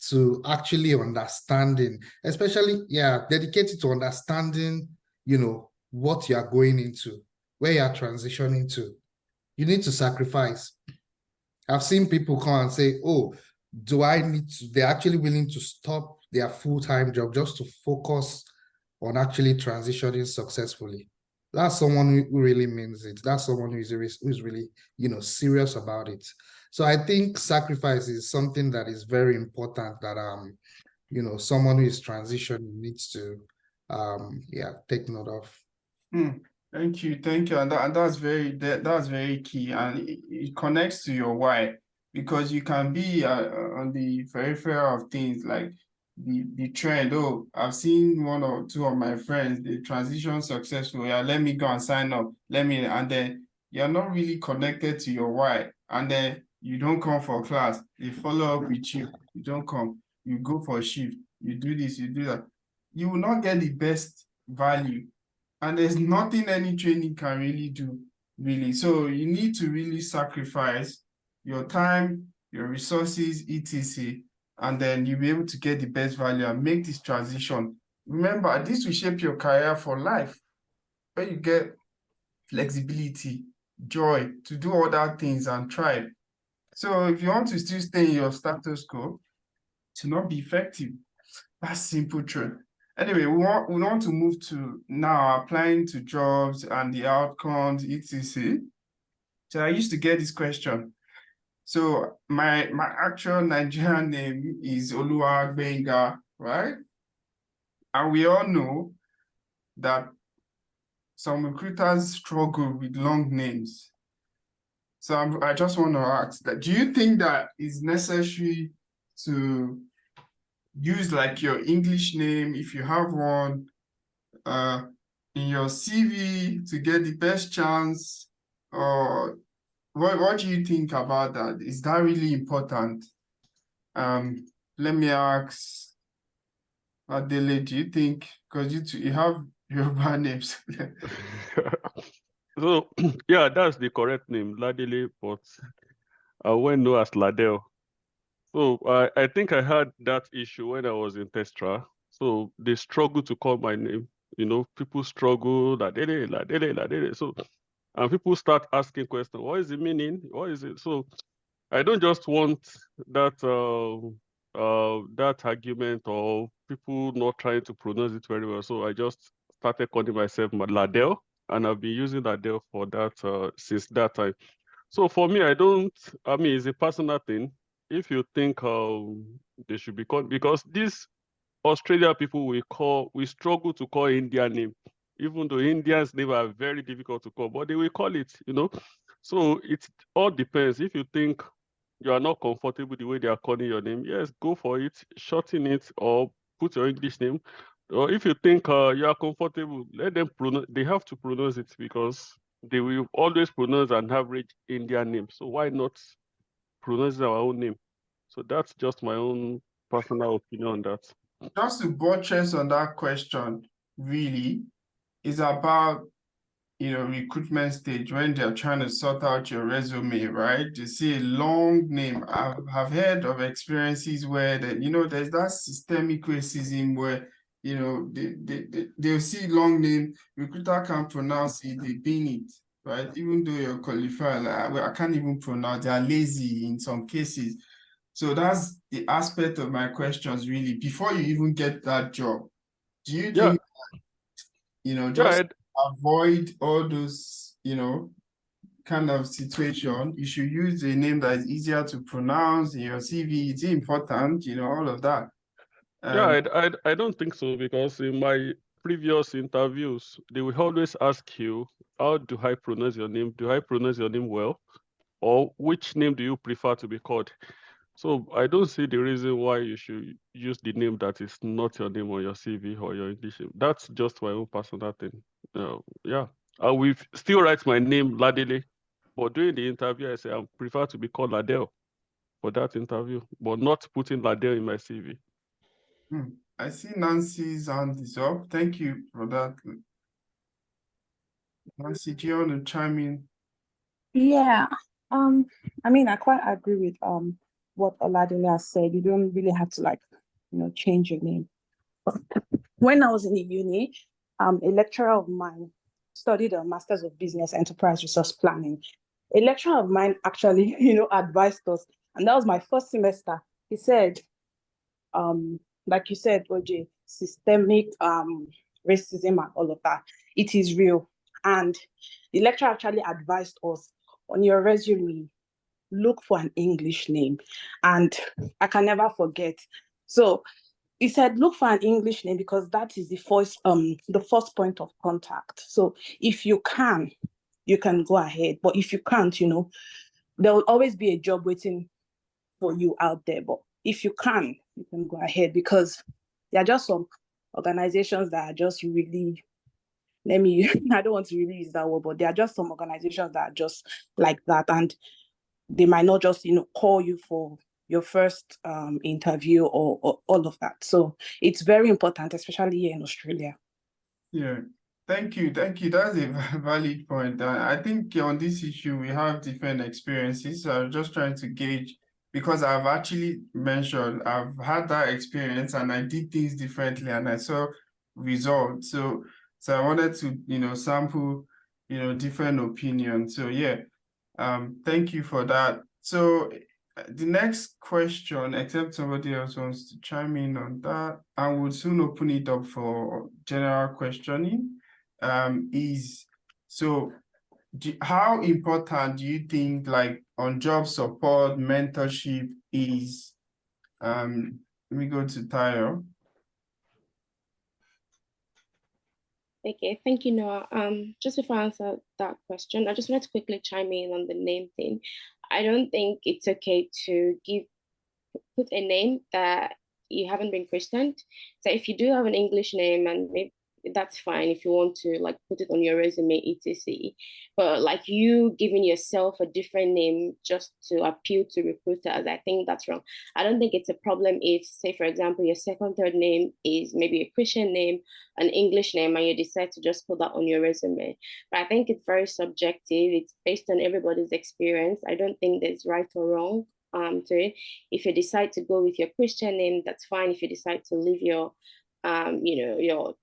to actually understanding, especially, dedicate it to understanding, you know, what you are going into, where you are transitioning to. You need to sacrifice. I've seen people come and say, oh, do I need to, they're actually willing to stop their full-time job just to focus on actually transitioning successfully. That's someone who really means it. That's someone who's really, you know, serious about it. So I think sacrifice is something that is very important that, you know, someone who is transitioning needs to, take note of. Thank you, and that's very key, and it connects to your why, because you can be on the peripheral of things like the trend. Oh, I've seen 1 or 2 of my friends, they transition successfully. Yeah, let me go and sign up. And then you're not really connected to your why, and then you don't come for class. They follow up with you. You don't come. You go for a shift. You do this. You do that. You will not get the best value. And there's nothing any training can really do, really. So you need to really sacrifice your time, your resources, etc. And then you'll be able to get the best value and make this transition. Remember, this will shape your career for life, where you get flexibility, joy to do other things and try. So if you want to still stay in your status quo, to not be effective, that's simple truth. Anyway, we want to move to now applying to jobs and the outcomes, etc. So I used to get this question. So my actual Nigerian name is Oluwagbenga, right? And we all know that some recruiters struggle with long names. So I just want to ask that, do you think that is necessary to use like your English name, if you have one, in your CV to get the best chance? Or what do you think about that? Is that really important? Let me ask Adele, do you think, because you have Yoruba names? So yeah, that's the correct name, Ladele, but I went know as Ladell. So I think I had that issue when I was in Testra. So they struggle to call my name. You know, people struggle, Ladele, Ladele, Ladele. So, and people start asking questions, what is the meaning? What is it? So I don't just want that that argument or people not trying to pronounce it very well. So I just started calling myself Ladell, and I've been using Ladell for that since that time. So for me, I mean, it's a personal thing. If you think they should be called, because these Australia people we struggle to call Indian name, even though Indians name are very difficult to call, but they will call it, you know. So it all depends. If you think you are not comfortable the way they are calling your name, yes, go for it, shorten it or put your English name. Or if you think you are comfortable, let them pronounce. They have to pronounce it because they will always pronounce an average Indian name. So why not pronounce our own name? So that's just my own personal opinion on that. Just to buttress on that question, really, is about, recruitment stage when they're trying to sort out your resume, right? You see a long name. I've heard of experiences where there's that systemic racism where, they'll see long name, recruiter can't pronounce it, they bin it, right? Even though you're qualified, like, I can't even pronounce, they're lazy in some cases. So that's the aspect of my questions, really. Before you even get that job, do you think, just avoid all those, kind of situation? You should use a name that is easier to pronounce in your CV. It's important, all of that. I don't think so, because in my previous interviews, they will always ask you, how do I pronounce your name? Do I pronounce your name well? Or which name do you prefer to be called? So I don't see the reason why you should use the name that is not your name on your CV or your English name. That's just my own personal thing. Yeah, I will still write my name Ladele, but during the interview, I say I prefer to be called Ladell for that interview, but not putting Ladell in my CV. I see Nancy's hand is up. Thank you for that. Nancy, do you want to chime in? Yeah, I mean, I quite agree with what Oladile has said. You don't really have to change your name. But when I was in the uni, a lecturer of mine studied a Master's of Business Enterprise Resource Planning. A lecturer of mine actually, advised us, and that was my first semester. He said, like you said, OJ, systemic racism and all of that, it is real. And the lecturer actually advised us, on your resume, look for an English name. And I can never forget. So he said, look for an English name because that is the first point of contact. So if you can go ahead. But if you can't, there will always be a job waiting for you out there. But if you can go ahead, because there are just some organizations that are just really, I don't want to really use that word, but there are just some organizations that are just like that. And they might not just, call you for your first interview or all of that. So it's very important, especially here in Australia. Yeah, thank you. That's a valid point. I think on this issue, we have different experiences. So I'm just trying to gauge, because I've actually mentioned, I've had that experience and I did things differently and I saw results. So I wanted to, sample, different opinions. So yeah, thank you for that. So the next question, except somebody else wants to chime in on that, and we'll soon open it up for general questioning, is, so how important do you think, like, on-job support, mentorship is? Let me go to Tayo. Okay, thank you, Noah. Just before I answer that question, I just wanted to quickly chime in on the name thing. I don't think it's okay to put a name that you haven't been christened. So if you do have an English name, and maybe that's fine if you want to like put it on your resume, etc. But like you giving yourself a different name just to appeal to recruiters, I think that's wrong. I don't think it's a problem if, say, for example, your second, third name is maybe a Christian name, an English name, and you decide to just put that on your resume. But I think it's very subjective. It's based on everybody's experience. I don't think there's right or wrong to it. If you decide to go with your Christian name, that's fine. If you decide to leave your your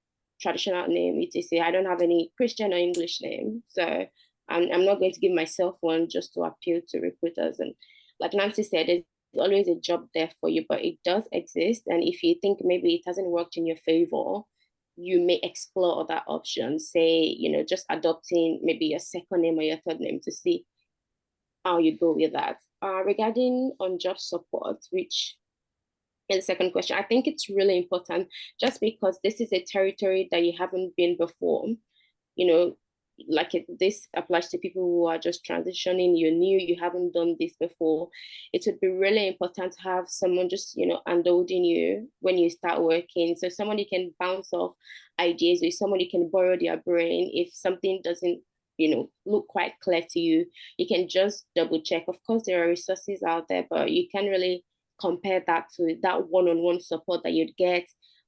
traditional name, etc. I don't have any Christian or English name, so I'm not going to give myself one just to appeal to recruiters. And like Nancy said, there's always a job there for you, but it does exist. And if you think maybe it hasn't worked in your favor, you may explore other options. Say, just adopting maybe your second name or your third name to see how you go with that. Regarding on job support, which is the second question, I think it's really important just because this is a territory that you haven't been before. Like this applies to people who are just transitioning, you're new, you haven't done this before. It would be really important to have someone just, unloading you when you start working. So someone you can bounce off ideas with, someone you can borrow their brain. If something doesn't look quite clear to you, you can just double check. Of course, there are resources out there, but you can really compare that to that one-on-one support that you'd get.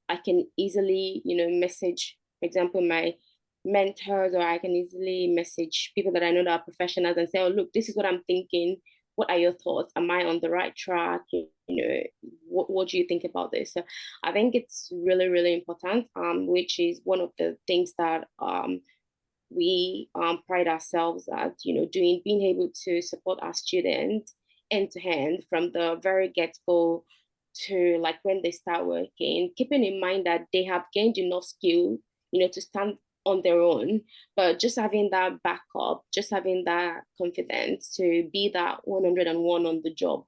I can easily, message, for example, my mentors, or I can easily message people that I know that are professionals and say, oh, look, this is what I'm thinking. What are your thoughts? Am I on the right track? What do you think about this? So I think it's really, really important, which is one of the things that we pride ourselves at, being able to support our students end to end from the very get-go to like when they start working, keeping in mind that they have gained enough skill, to stand on their own, but just having that backup, just having that confidence to be that 101 on the job.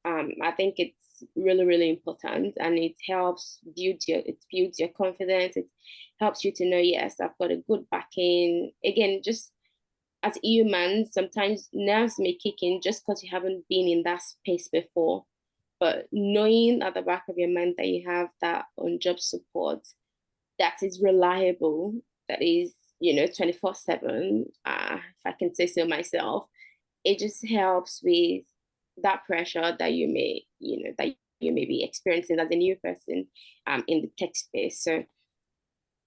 I think it's really, really important, and it helps builds your confidence. It helps you to know, yes, I've got a good backing. Again, just as humans, sometimes nerves may kick in just because you haven't been in that space before. But knowing at the back of your mind that you have that on-job support that is reliable, that is, 24/7, if I can say so myself, it just helps with that pressure that you may be experiencing as a new person in the tech space. So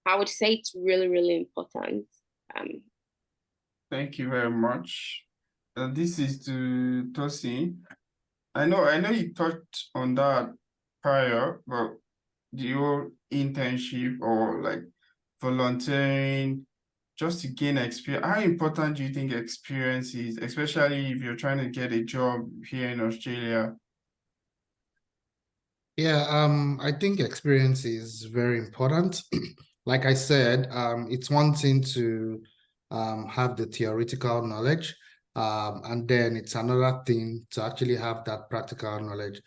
I would say it's really, really important. Thank you very much. This is to Tosin. I know you touched on that prior, but your internship or like volunteering just to gain experience, how important do you think experience is, especially if you're trying to get a job here in Australia? Yeah, I think experience is very important. Like I said, it's one thing to have the theoretical knowledge, and then it's another thing to actually have that practical knowledge.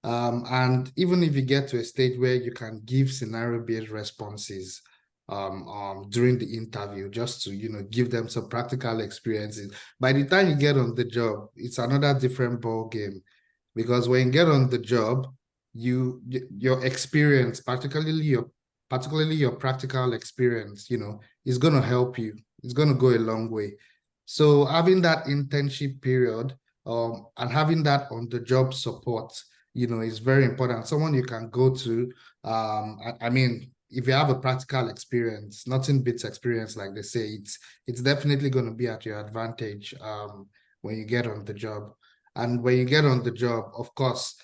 And even if you get to a stage where you can give scenario-based responses during the interview, just to give them some practical experiences, by the time you get on the job, it's another different ball game, because when you get on the job, your experience, particularly your practical experience, is going to help you. It's going to go a long way. So having that internship period and having that on the job support, is very important. Someone you can go to. I mean, if you have a practical experience, nothing beats experience, like they say. It's definitely going to be at your advantage when you get on the job. And when you get on the job, of course,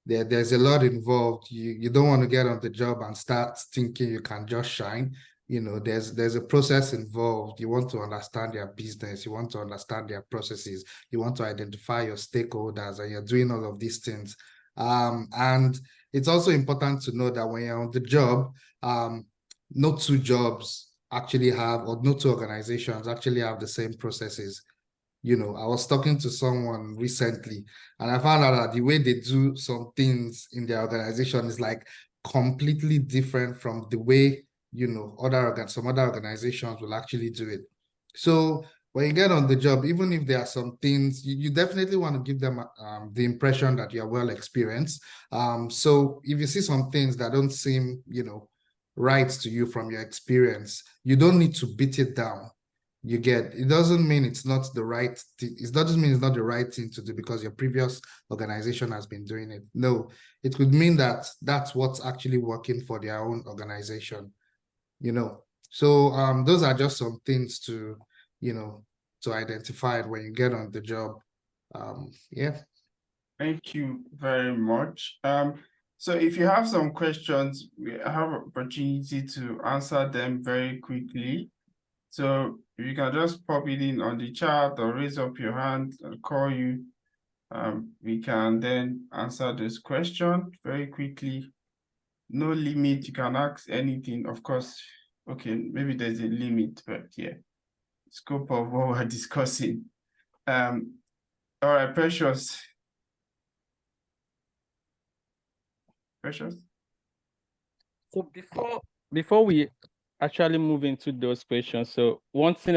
there's a lot involved. You don't want to get on the job and start thinking you can just shine. There's a process involved. You want to understand their business. You want to understand their processes. You want to identify your stakeholders, and you're doing all of these things. And it's also important to know that when you're on the job, no two jobs actually have, or no two organizations actually have the same processes. I was talking to someone recently, and I found out that the way they do some things in their organization is like completely different from the way some other organizations will actually do it. So when you get on the job, even if there are some things, you definitely want to give them the impression that you're well experienced. So if you see some things that don't seem, right to you from your experience, you don't need to beat it down. It doesn't mean it's not the right thing. It doesn't mean it's not the right thing to do because your previous organization has been doing it. No, it could mean that that's what's actually working for their own organization, So those are just some things to identify when you get on the job. Yeah. Thank you very much. So if you have some questions, we have opportunity to answer them very quickly. So you can just pop it in on the chat or raise up your hand and call you. We can then answer this question very quickly. No limit, you can ask anything, of course. Okay, maybe there's a limit, but yeah, scope of what we're discussing. All right, Precious. Precious? So before we actually move into those questions, so one thing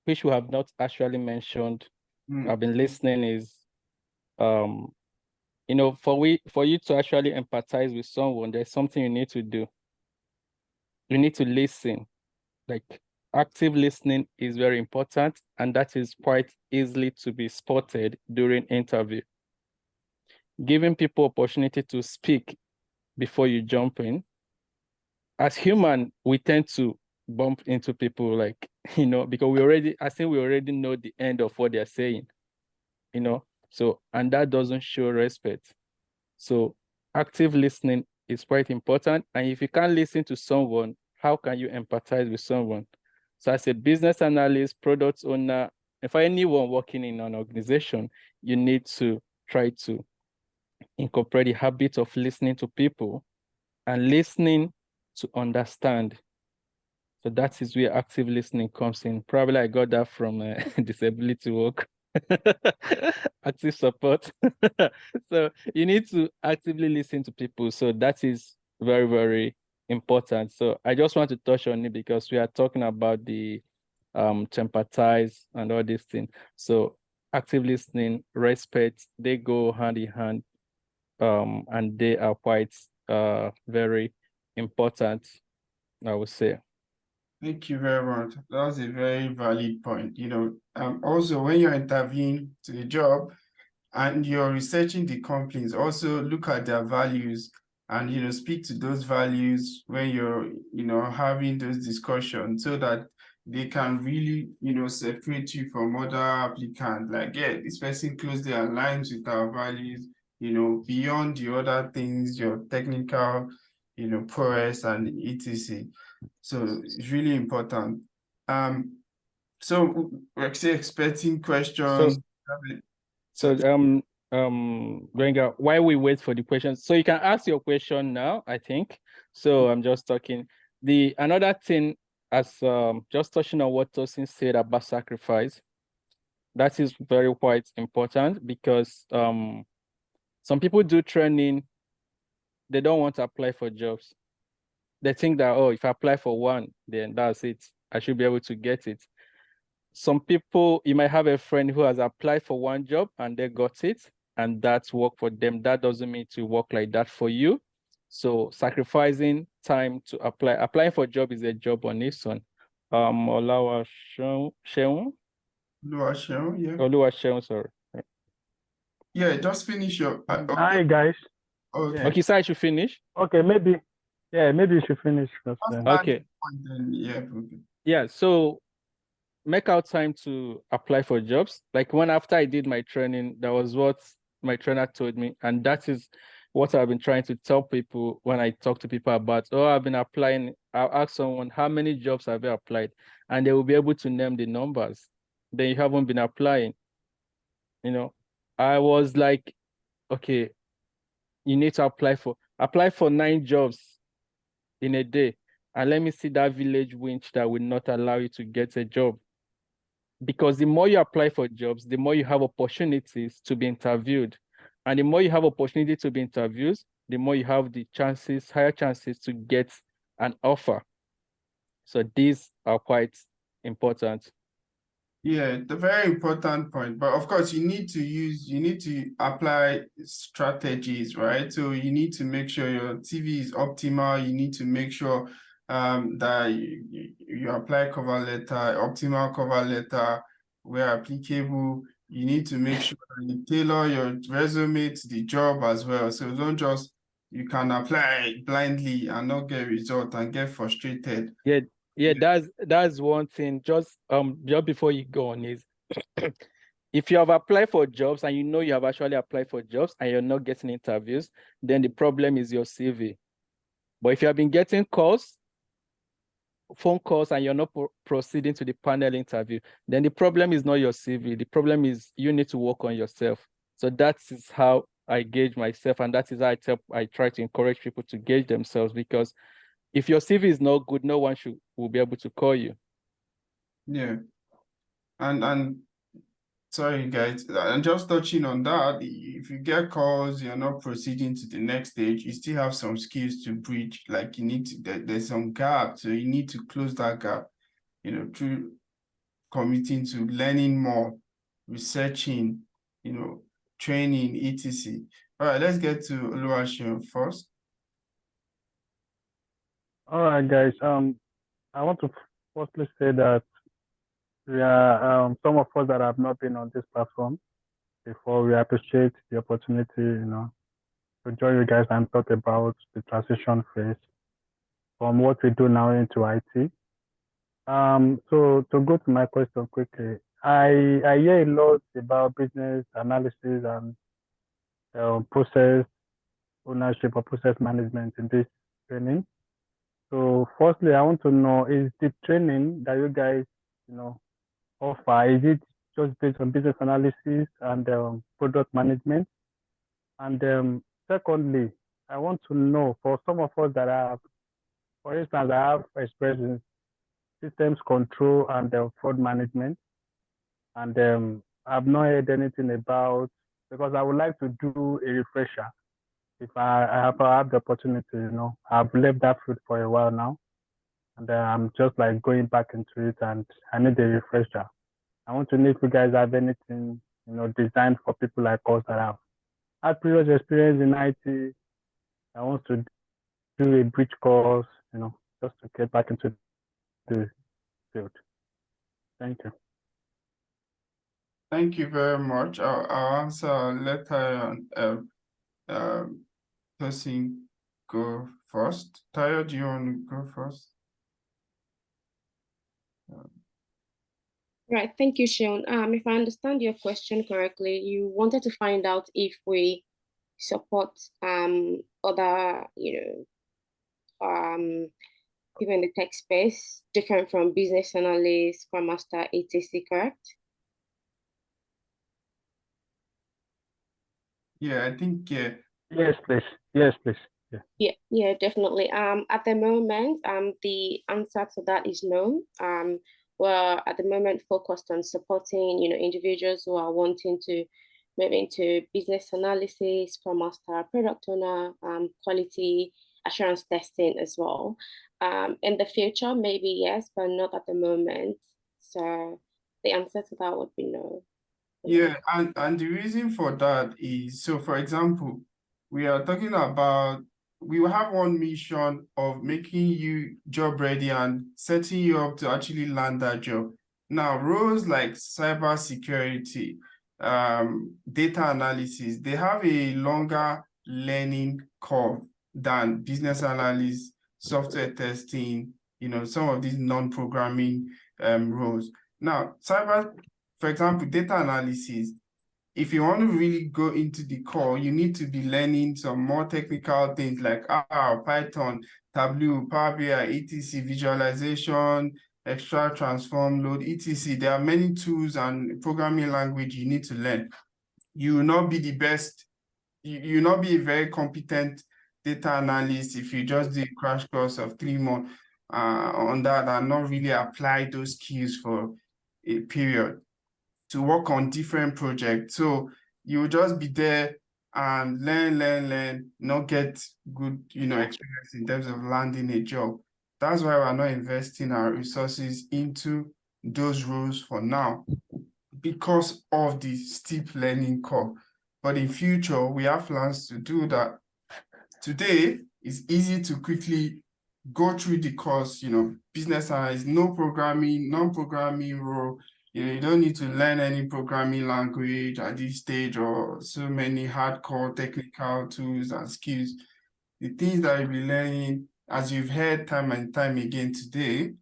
which we have not actually mentioned, I've been listening is, for you to actually empathize with someone, there's something you need to do. You need to listen. Like active listening is very important, and that is quite easily to be spotted during interview. Giving people opportunity to speak before you jump in. As human, we tend to bump into people because we already know the end of what they're saying, so, and that doesn't show respect. So active listening is quite important. And if you can't listen to someone, how can you empathize with someone? So as a business analyst, product owner, if anyone working in an organization, you need to try to incorporate the habit of listening to people and listening to understand. So that is where active listening comes in. Probably I got that from disability work. Active support. So you need to actively listen to people. So that is very, very important. So I just want to touch on it because we are talking about the to empathize and all these things. So active listening, respect, they go hand in hand, and they are quite very important, I would say. Thank you very much. That was a very valid point. Also when you're interviewing to the job and you're researching the companies, also look at their values and speak to those values when you're having those discussions so that they can really separate you from other applicants. Like, yeah, this person closely aligns with our values, beyond the other things, your technical prowess and etc. So it's really important. So we're actually expecting questions. Gwenga, while we wait for the questions, so you can ask your question now, I think. So I'm just talking. Another thing, as just touching on what Tosin said about sacrifice, that is very quite important because some people do training, they don't want to apply for jobs. They think that, oh, if I apply for one, then that's it. I should be able to get it. Some people, you might have a friend who has applied for one job and they got it, and that's work for them. That doesn't mean to work like that for you. So sacrificing time to applying for a job is a job on its own. Oluwaseun, sorry. Yeah, just finish your. Okay. Hi guys. Okay. Okay, so I should finish. Okay, maybe you should finish first. Okay. Yeah. Yeah. So make out time to apply for jobs. Like after I did my training, that was what my trainer told me, and that is what I've been trying to tell people when I talk to people about. Oh, I've been applying. I'll ask someone, how many jobs have you applied, and they will be able to name the numbers. Then you haven't been applying. I was like, okay, you need to apply for 9 jobs in a day, and let me see that village winch that will not allow you to get a job. Because the more you apply for jobs, the more you have opportunities to be interviewed, and the more you have opportunity to be interviewed, the more you have higher chances to get an offer. So these are quite important. Yeah, the very important point. But of course, you need to apply strategies, right? So you need to make sure your TV is optimal. You need to make sure that you apply cover letter, optimal cover letter where applicable. You need to make sure that you tailor your resume to the job as well. So don't just, you can apply blindly and not get result and get frustrated. Yeah, that's one thing. Just before you go on is if you have applied for jobs and you know you have actually applied for jobs and you're not getting interviews, then the problem is your CV. But if you have been getting phone calls, and you're not proceeding to the panel interview, then the problem is not your CV. The problem is you need to work on yourself. So that is how I gauge myself, and that is how I try to encourage people to gauge themselves, because if your CV is not good, no one will be able to call you. Yeah. And sorry guys, and just touching on that, if you get calls, you're not proceeding to the next stage, you still have some skills to bridge. Like you need to, there's some gap, so you need to close that gap, through committing to learning more, researching, training, etc. All right, let's get to Oluwaseun first. All right, guys. I want to firstly say that we are some of us that have not been on this platform before. We appreciate the opportunity, to join you guys and talk about the transition phase from what we do now into IT. So to go to my question quickly, I hear a lot about business analysis and process ownership or process management in this training. So firstly, I want to know, is the training that you guys, offer, is it just based on business analysis and product management? And secondly, I want to know, for some of us that have, for instance, I have experience in systems control and fraud management, and I've not heard anything about, because I would like to do a refresher. If I have the opportunity, I've left that field for a while now, and I'm just like going back into it, and I need a refresher. I want to know if you guys have anything, designed for people like us that have had previous experience in IT. I want to do a bridge course, just to get back into the field. Thank you. Thank you very much. I'll answer later and person go first. Tayo, do you want to go first? Right, thank you, Sean. If I understand your question correctly, you wanted to find out if we support other, people in the tech space, different from business analyst, Scrum Master, etc., correct? Yeah, I think, yeah. Yes, please. Yes, please. Yeah, definitely. At the moment, the answer to that is no. We're at the moment focused on supporting, individuals who are wanting to move into business analysis, Scrum Master, product owner, quality assurance testing as well. In the future, maybe yes, but not at the moment. So the answer to that would be no. Yeah, and the reason for that is, so for example, we are talking about, we will have one mission of making you job ready and setting you up to actually land that job. Now, roles like cybersecurity, data analysis, they have a longer learning curve than business analysis, software testing, some of these non-programming roles. Now, for example, data analysis, if you want to really go into the core, you need to be learning some more technical things like R, Python, Tableau, Power BI, etc., visualization, extract, transform, load, etc. There are many tools and programming language you need to learn. You will not be the best, you will not be a very competent data analyst if you just do a crash course of 3 months on that and not really apply those skills for a period to work on different projects. So you will just be there and learn, not get good, experience in terms of landing a job. That's why we're not investing our resources into those roles for now, because of the steep learning curve. But in future, we have plans to do that. Today, it's easy to quickly go through the course, business analyst, no programming, non-programming role. You don't need to learn any programming language at this stage, or so many hardcore technical tools and skills. The things that you'll be learning, as you've heard time and time again today,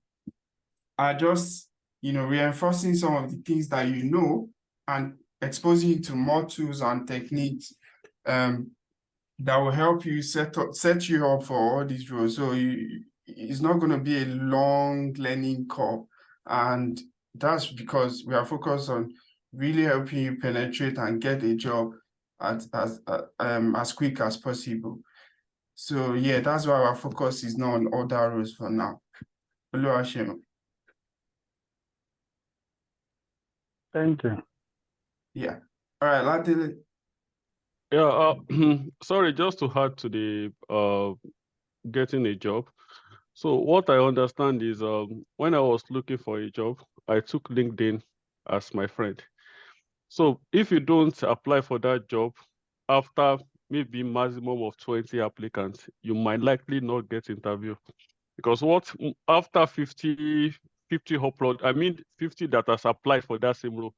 are just, reinforcing some of the things that you know and exposing you to more tools and techniques that will help you set you up for all these roles. So it's not going to be a long learning curve. And that's because we are focused on really helping you penetrate and get a job as quick as possible. So yeah, that's why our focus is not on other roles for now. Thank you. Yeah. All right, Latele. Yeah, sorry, just to add to the getting a job. So what I understand is when I was looking for a job, I took LinkedIn as my friend. So if you don't apply for that job after maybe maximum of 20 applicants, you might likely not get interview. Because after 50 upload, I mean 50 that has applied for that same role.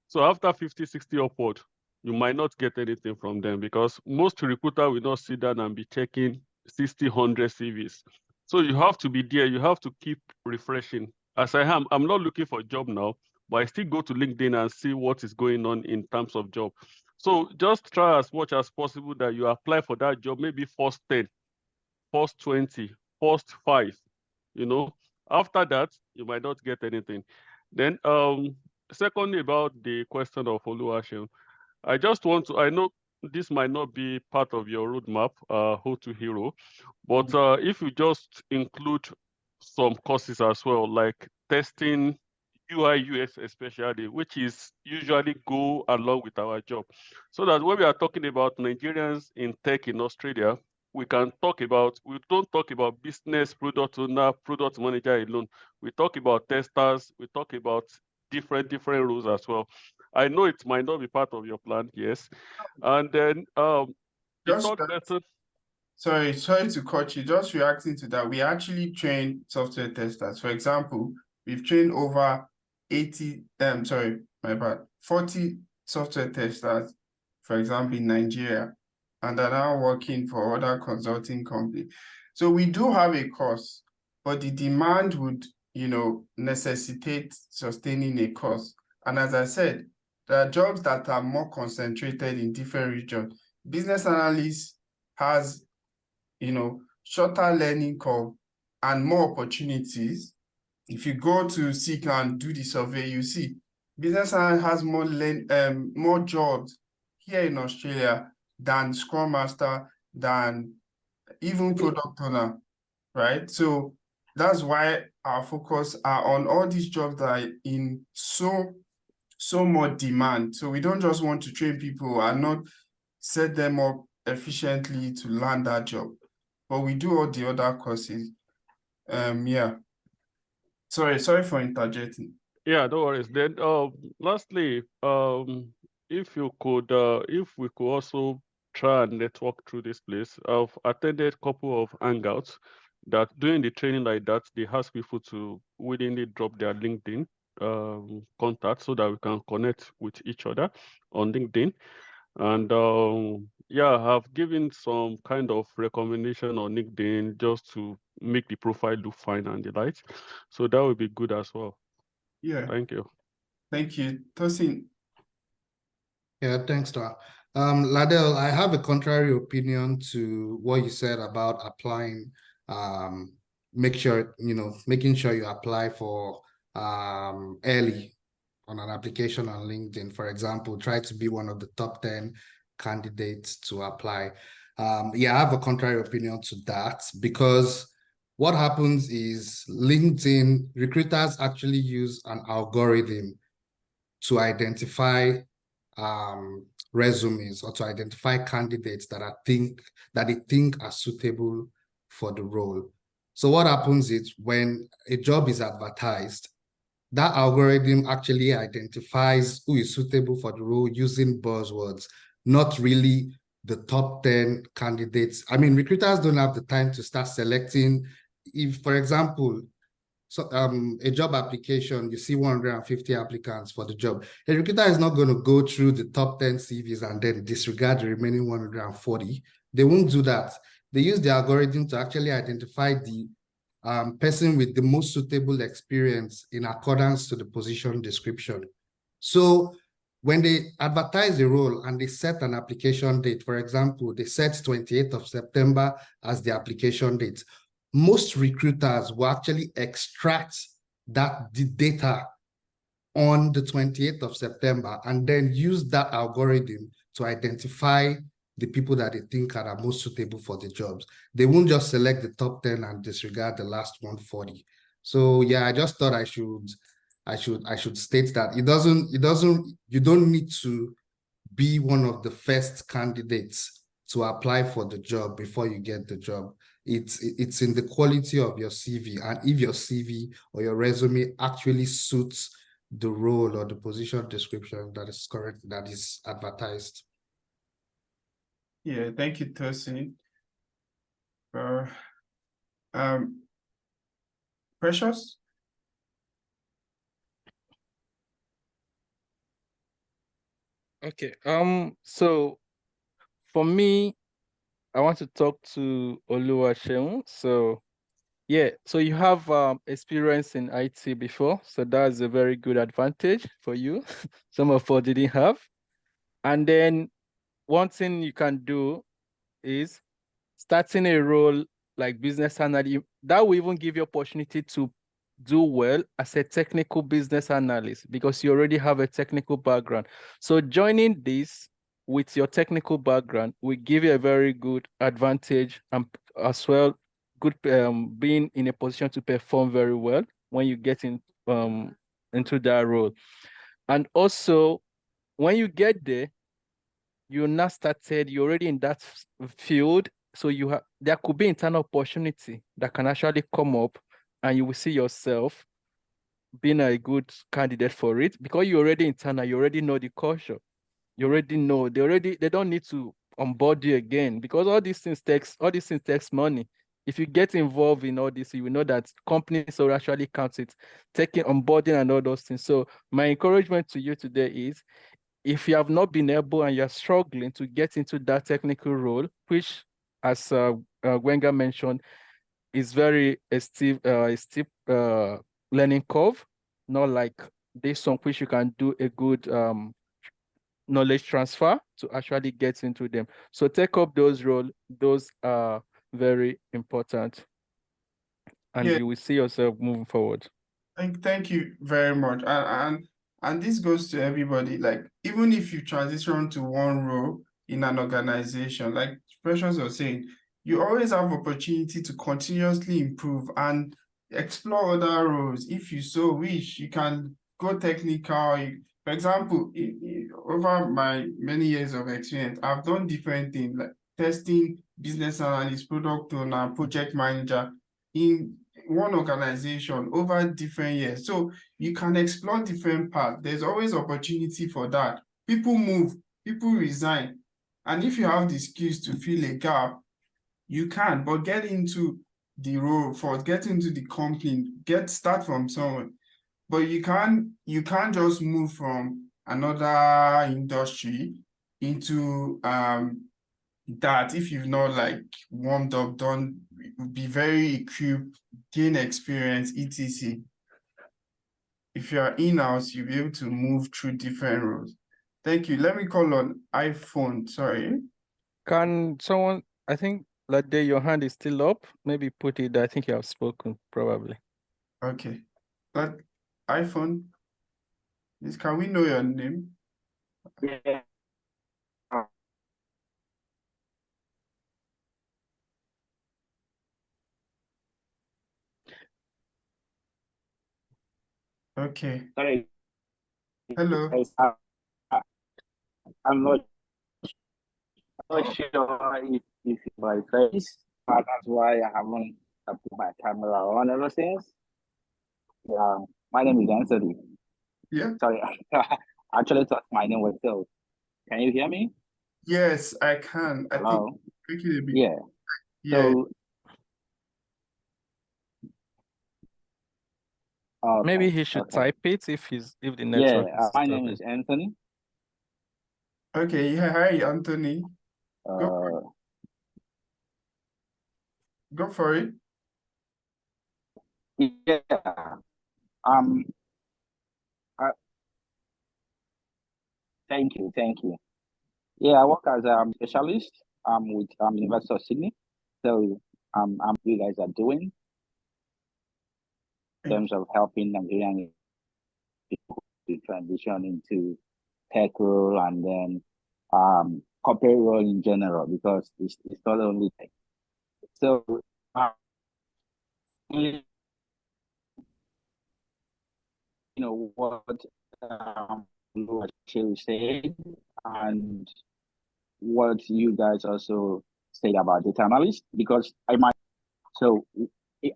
So after 50, 60 upward, you might not get anything from them, because most recruiter will not sit down and be checking 60, 100 CVs. So you have to be there. You have to keep refreshing. As I'm not looking for a job now, but I still go to LinkedIn and see what is going on in terms of job. So just try as much as possible that you apply for that job, maybe first 10, first 20, first 5, After that, you might not get anything. Then secondly, about the question of Oluwaseun, I just want to, I know this might not be part of your roadmap, How to Hero, but if you just include some courses as well, like testing, UI, UX especially, which is usually go along with our job. So that when we are talking about Nigerians in tech in Australia, we don't talk about business, product owner, product manager alone. We talk about testers, we talk about different roles as well. I know it might not be part of your plan, yes. And then the third question. Sorry to cut you. Just reacting to that, we actually train software testers. For example, we've trained over 40 software testers, for example, in Nigeria, and are now working for other consulting companies. So we do have a course, but the demand would, necessitate sustaining a course. And as I said, there are jobs that are more concentrated in different regions. Business analyst has, shorter learning curve and more opportunities. If you go to seek and do the survey, you see business analyst has more jobs here in Australia than Scrum Master, than even product owner, right? So that's why our focus are on all these jobs that are in so more demand. So we don't just want to train people and not set them up efficiently to land that job, but we do all the other courses. Yeah. Sorry for interjecting. Yeah, no worries. Then lastly, if we could also try and network through this place. I've attended a couple of hangouts that during the training like that, they ask people to willingly drop their LinkedIn contact so that we can connect with each other on LinkedIn. And yeah, I've given some kind of recommendation on LinkedIn just to make the profile look fine and the light. So that would be good as well. Yeah. Thank you. Thank you. Tosin. Yeah, thanks, Star. Ladell, I have a contrary opinion to what you said about applying. Making sure you apply for early on an application on LinkedIn. For example, try to be one of the top 10 candidates to apply. Yeah, I have a contrary opinion to that, because what happens is LinkedIn recruiters actually use an algorithm to identify resumes, or to identify candidates that they think are suitable for the role. So what happens is when a job is advertised, that algorithm actually identifies who is suitable for the role using buzzwords, not really the top 10 candidates. I mean, recruiters don't have the time to start selecting. If, for example, so a job application, you see 150 applicants for the job. A recruiter is not going to go through the top 10 CVs and then disregard the remaining 140. They won't do that. They use the algorithm to actually identify the person with the most suitable experience in accordance to the position description. So when they advertise the role and they set an application date, for example, they set 28th of September as the application date, most recruiters will actually extract the data on the 28th of September and then use that algorithm to identify the people that they think are most suitable for the jobs. They won't just select the top 10 and disregard the last 140. So yeah, I just thought I should state that you don't need to be one of the first candidates to apply for the job before you get the job. It's in the quality of your CV, and if your CV or your resume actually suits the role or the position description that is correct, that is advertised. Yeah, thank you, Tosin. Precious? Okay. So for me, I want to talk to Oluwaseun. So yeah, so you have experience in IT before, so that's a very good advantage for you. Some of us didn't have. And then one thing you can do is starting a role like business analyst. That will even give you opportunity to do well as a technical business analyst because you already have a technical background. So joining this with your technical background will give you a very good advantage and as well good being in a position to perform very well when you get into that role. And also when you get there, you're not started, you're already in that field. So there could be internal opportunity that can actually come up and you will see yourself being a good candidate for it because you're already internal, you already know the culture. You already know, they don't need to onboard you again because all these things takes money. If you get involved in all this, you will know that companies will actually count it, taking onboarding and all those things. So my encouragement to you today is if you have not been able and you're struggling to get into that technical role, which as Wenger mentioned, is very a steep learning curve, not like this one which you can do a good knowledge transfer to actually get into them. So take up those roles, those are very important. And you will see yourself moving forward. Thank you very much. And this goes to everybody. Like, even if you transition to one role in an organization, like Precious was saying, you always have opportunity to continuously improve and explore other roles. If you so wish, you can go technical. For example, over my many years of experience, I've done different things like testing, business analyst, product owner, project manager in one organization over different years. So you can explore different paths. There's always opportunity for that. People move, people resign. And if you have the skills to fill a gap, you can, but get into the role first, get into the company, start from somewhere. But you can't just move from another industry into that if you've not like warmed up, be very equipped, gain experience, etc. If you are in-house, you'll be able to move through different roles. Thank you. Let me call on iPhone. Sorry. Can someone, I think Lade, your hand is still up. Maybe put it, I think you have spoken, probably. Okay. But iPhone, can we know your name? Yeah. Okay. Sorry. Hello. I'm not sure if my face, but that's why I haven't I put my camera on ever since. Yeah, my name is Anthony. Yeah. Sorry, I actually thought my name was Phil. Can you hear me? Yes, I can. I think Hello? quickly a bit. Yeah. Yeah. So, okay, Maybe he should okay. type it if the Yeah, network is my name disturbing. is Anthony. Okay. Yeah. Hi, Anthony. Go for it. Yeah. Thank you, thank you. Yeah, I work as a specialist with University of Sydney. So I'm you guys are doing in terms of helping Nigerian people to transition into tech role and then corporate role in general, because it's not only tech. So you know what Shiri said and what you guys also said about data analyst, because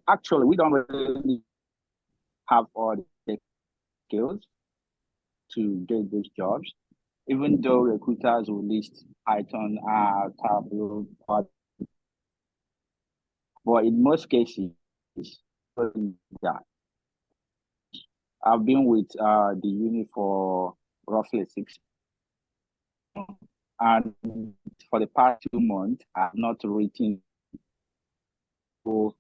actually we don't really have all the skills to get those jobs, even though recruiters will list Python, Tableau, but in most cases, I've been with the uni for roughly 6 months, and for the past 2 months, I've not written SQL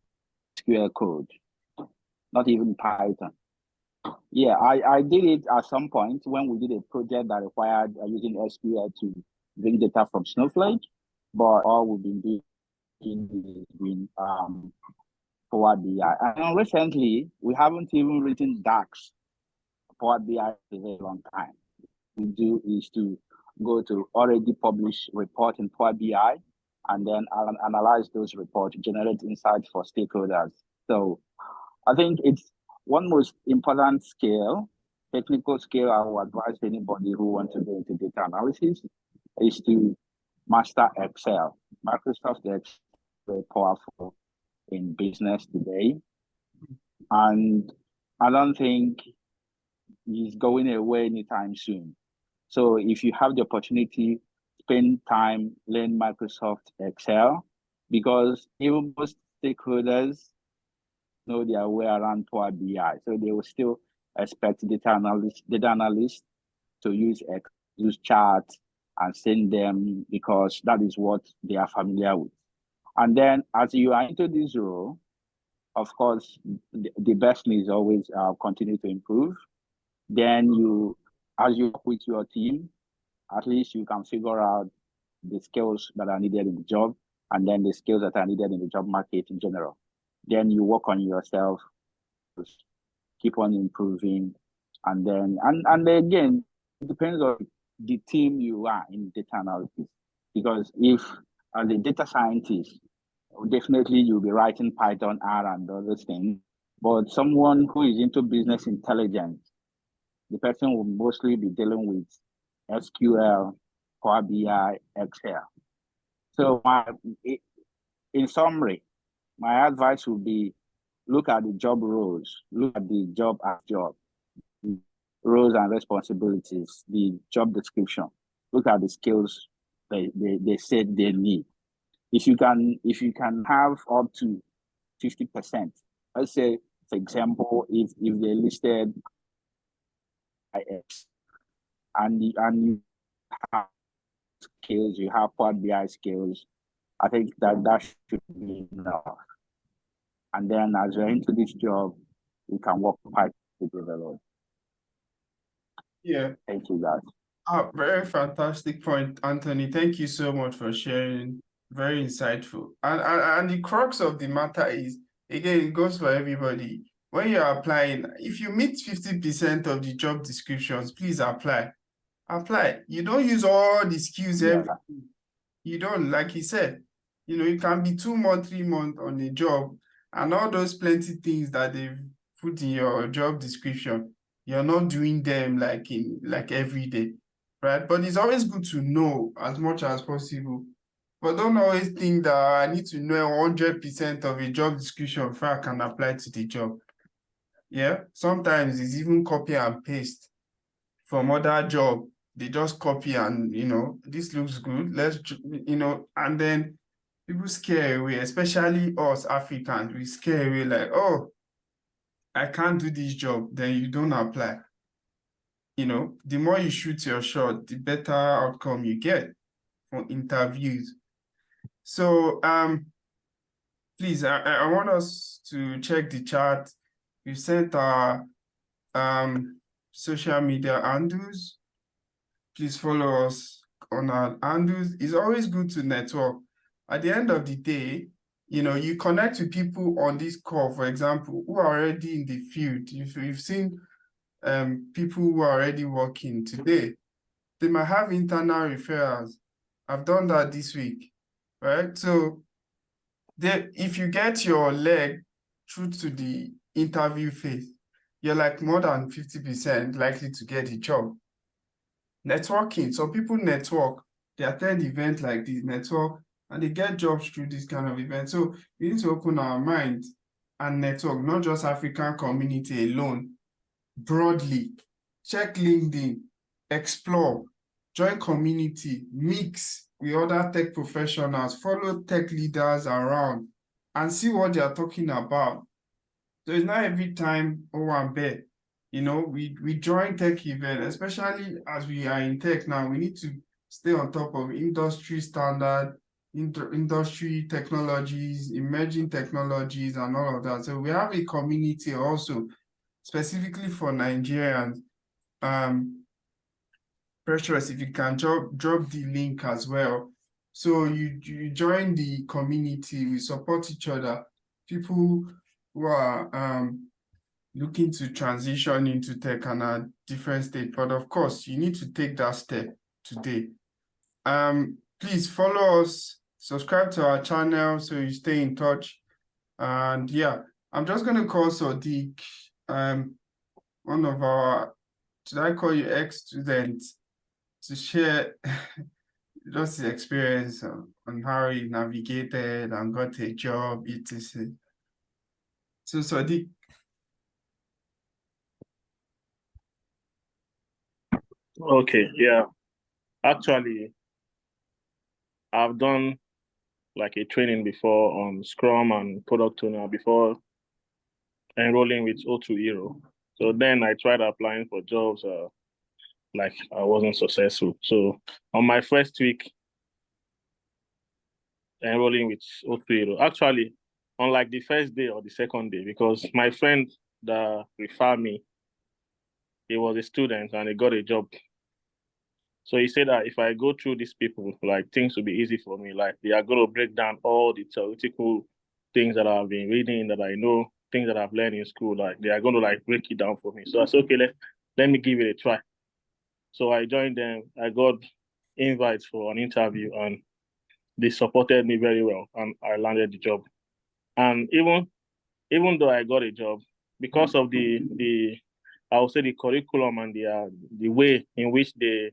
code, not even Python. Yeah, I did it at some point when we did a project that required using SQL to bring data from Snowflake, but all we've been doing is been Power BI. And recently, we haven't even written DAX. Power BI for a very long time. We do is to go to already published report in Power BI and then analyze those reports, generate insights for stakeholders. So I think it's one most important skill, technical skill I would advise anybody who wants to go into data analysis is to master Excel. Microsoft Excel is very powerful in business today. And I don't think it's going away anytime soon. So if you have the opportunity, spend time, learn Microsoft Excel, because even most stakeholders know their way around Power BI. So they will still expect data analysts to use charts and send them, because that is what they are familiar with. And then as you are into this role, of course, the best thing is always continue to improve. Then as you work with your team, at least you can figure out the skills that are needed in the job and then the skills that are needed in the job market in general. Then you work on yourself, keep on improving. And then, and again, it depends on the team you are in data analysis. Because if as a data scientist, definitely you'll be writing Python, R, and other things. But someone who is into business intelligence, the person will mostly be dealing with SQL, Power BI, Excel. So in summary, my advice would be look at the job roles, look at the job as job, roles and responsibilities, the job description, look at the skills they said they need. If you can have up to 50%, let's say, for example, if they listed IX and you have skills, you have Power BI skills, I think that should be enough. And then as you're into this job, you can work hard to develop. Yeah. Thank you, guys. Very fantastic point, Anthony. Thank you so much for sharing. Very insightful. And the crux of the matter is, again, it goes for everybody. When you're applying, if you meet 50% of the job descriptions, please apply. Apply. You don't use all the skills You don't, like he said, you can be 2 months, 3 months on a job, and all those plenty things that they've put in your job description, you're not doing them like every day, right? But it's always good to know as much as possible But don't always think that I need to know 100% of a job description before I can apply to the job. Yeah, sometimes it's even copy and paste from other job. They just copy and, this looks good. And then people scare away, especially us Africans. We scare away like, oh, I can't do this job. Then you don't apply. The more you shoot your shot, the better outcome you get for interviews. So, please, I want us to check the chat. We sent our social media handles. Please follow us on our handles. It's always good to network. At the end of the day, you connect with people on this call, for example, who are already in the field. If you've seen people who are already working today, they might have internal referrals. I've done that this week, right? So if you get your leg through to the interview phase, you're like more than 50% likely to get a job. Networking, some people network, they attend events like this, network, and they get jobs through this kind of event. So we need to open our minds and network, not just African community alone, broadly. Check LinkedIn, explore, join community, mix with other tech professionals, follow tech leaders around, and see what they are talking about. So it's not every time, oh, I'm bad. We join tech events, especially as we are in tech now, we need to stay on top of industry standard, industry technologies, emerging technologies, and all of that. So we have a community also, specifically for Nigerians. Precious, if you can drop the link as well. So you join the community, we support each other. People who are looking to transition into tech and a different state, but of course you need to take that step today. Please follow us, subscribe to our channel so you stay in touch. And yeah, I'm just gonna call Sadiq, one of our, should I call you ex-students, to share just his experience on how he navigated and got a job, etc. So Sadiq. Okay, yeah. Actually, I've done like a training before on Scrum and Product Owner before enrolling with O2 Hero. So then I tried applying for jobs, like I wasn't successful. So on my first week enrolling with O2 Hero, actually on like the first day or the second day, because my friend that referred me, he was a student and he got a job. So he said that if I go through these people, like things will be easy for me. Like they are going to break down all the theoretical things that I've been reading, that I know, things that I've learned in school. Like they are going to like break it down for me. So I said, okay, let me give it a try. So I joined them. I got invites for an interview and they supported me very well and I landed the job. And even though I got a job, because of the I would say the curriculum and the way in which they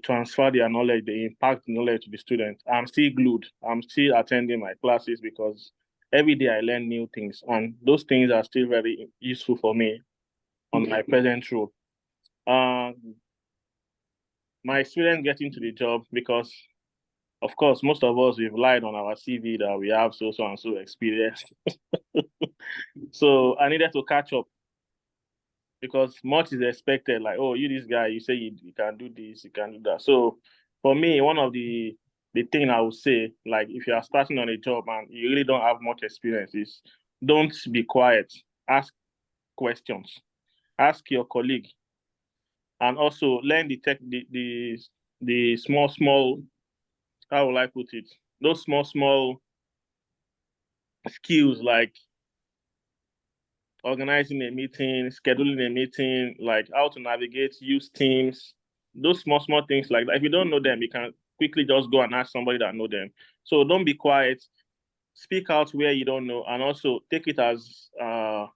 transfer their knowledge, they impact knowledge to the students, I'm still glued. I'm still attending my classes because every day I learn new things. And those things are still very useful for me on my present role. My experience getting to the job, because of course, most of us, we've lied on our CV that we have so and so experience. So I needed to catch up because much is expected. Like, oh, you this guy, you say you can do this, you can do that. So for me, one of the thing I would say, like if you are starting on a job and you really don't have much experience, is don't be quiet. Ask questions. Ask your colleague. And also learn the small, how will I put it? Those small skills like organizing a meeting, scheduling a meeting, like how to navigate, use Teams, those small things like that. If you don't know them, you can quickly just go and ask somebody that know them. So don't be quiet. Speak out where you don't know, and also take it as a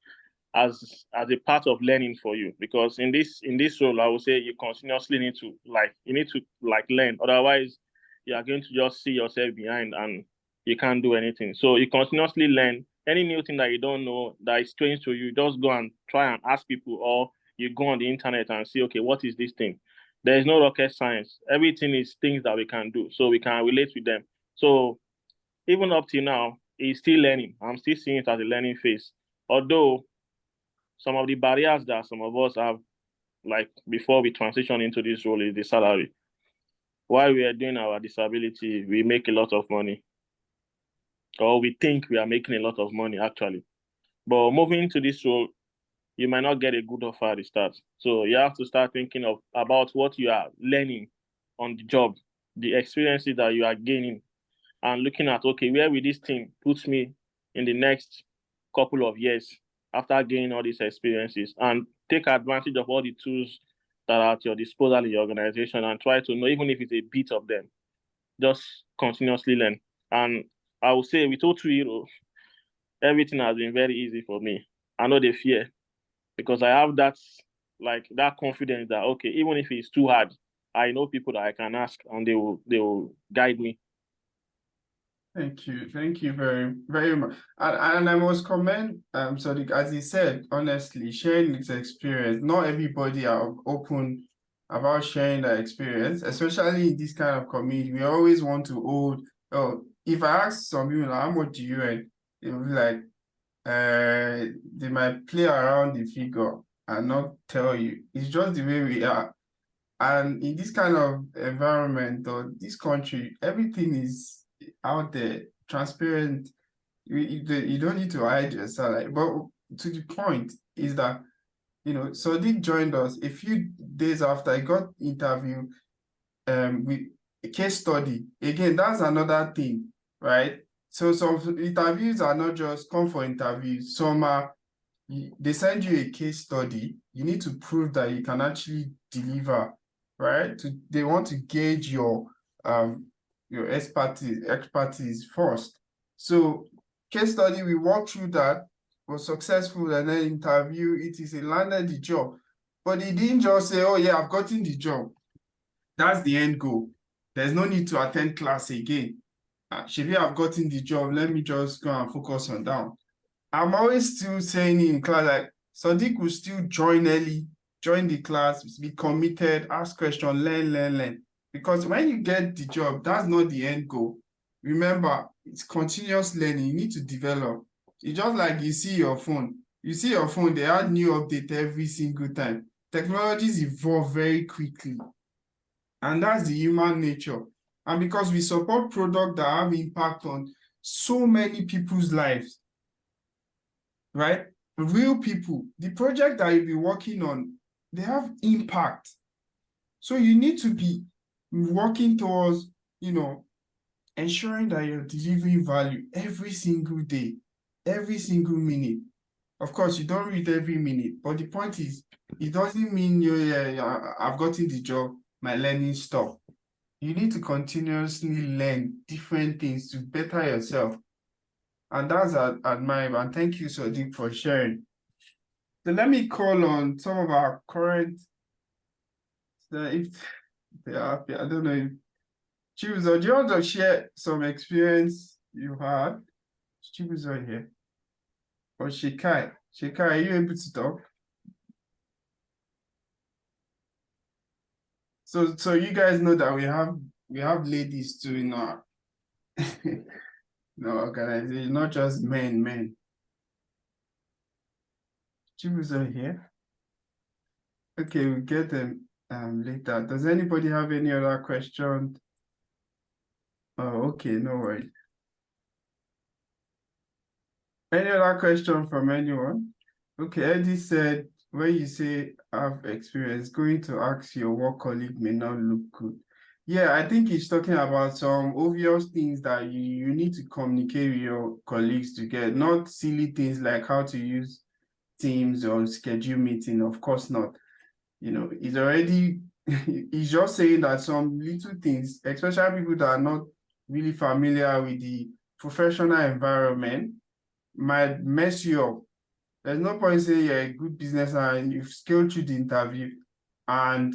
part of learning for you. Because in this role, I would say you continuously need to learn. Otherwise, you are going to just see yourself behind and you can't do anything. So you continuously learn. Any new thing that you don't know that is strange to you, just go and try and ask people, or you go on the internet and see, okay, what is this thing? There is no rocket science. Everything is things that we can do, so we can relate with them. So even up till now, it's still learning. I'm still seeing it as a learning phase. Although some of the barriers that some of us have, like before we transition into this role, is the salary. While we are doing our disability, we make a lot of money. Or we think we are making a lot of money, actually. But moving into this role, you might not get a good offer at the start. So you have to start thinking about what you are learning on the job, the experiences that you are gaining, and looking at, okay, where will this thing put me in the next couple of years after gaining all these experiences, and take advantage of all the tools that are at your disposal in your organization and try to know, even if it's a bit of them, just continuously learn. And I will say with O2 everything has been very easy for me. I know the fear, because I have that confidence that, okay, even if it's too hard, I know people that I can ask and they will guide me. Thank you very, very much. And I must commend Sadiq, as he said, honestly, sharing his experience. Not everybody are open about sharing their experience, especially in this kind of community. We always want to hold. Oh, if I ask some people, how much do you earn? They will be like, they might play around the figure and not tell you. It's just the way we are. And in this kind of environment or this country, everything is out there, transparent. You don't need to hide your salary. But to the point is that, Sadiq joined us a few days after he got interviewed with a case study. Again, that's another thing, right? So some interviews are not just come for interviews. Some are, they send you a case study. You need to prove that you can actually deliver, right? They want to gauge your expertise first. So case study, we walked through that, was successful, and then interview, he landed the job. But he didn't just say, oh yeah, I've gotten the job. That's the end goal. There's no need to attend class again. Shebi, I've gotten the job, let me just go and focus on that. I'm always still saying in class, like, Sadiq will still join early, join the class, be committed, ask questions, learn. Because when you get the job, that's not the end goal. Remember, it's continuous learning. You need to develop. It's just like you see your phone. You see your phone, they add new update every single time. Technologies evolve very quickly. And that's the human nature. And because we support products that have impact on so many people's lives, right? Real people, the project that you'll be working on, they have impact. So you need to be working towards, ensuring that you're delivering value every single day, every single minute. Of course, you don't read every minute, but the point is, it doesn't mean I've gotten the job, my learning stop. You need to continuously learn different things to better yourself. And that's admirable. And thank you, Sadiq, for sharing. So let me call on some of our current, if they are happy, I don't know if Chibuzo, do you want to share some experience you had? Chibuzo here. Or Shikai. Shikai, are you able to talk? So you guys know that we have ladies too in our organization, not just men. Chibuzo here. Okay, we'll get them later. Does anybody have any other questions? Oh, okay, no worries. Any other question from anyone? Okay, Eddie said, when you say have experience, going to ask your work colleague may not look good. Yeah, I think he's talking about some obvious things that you need to communicate with your colleagues to get, not silly things like how to use Teams or schedule meeting. Of course not. He's already, he's just saying that some little things, especially people that are not really familiar with the professional environment, might mess you up. There's no point saying you're a good business and you've scaled through the interview and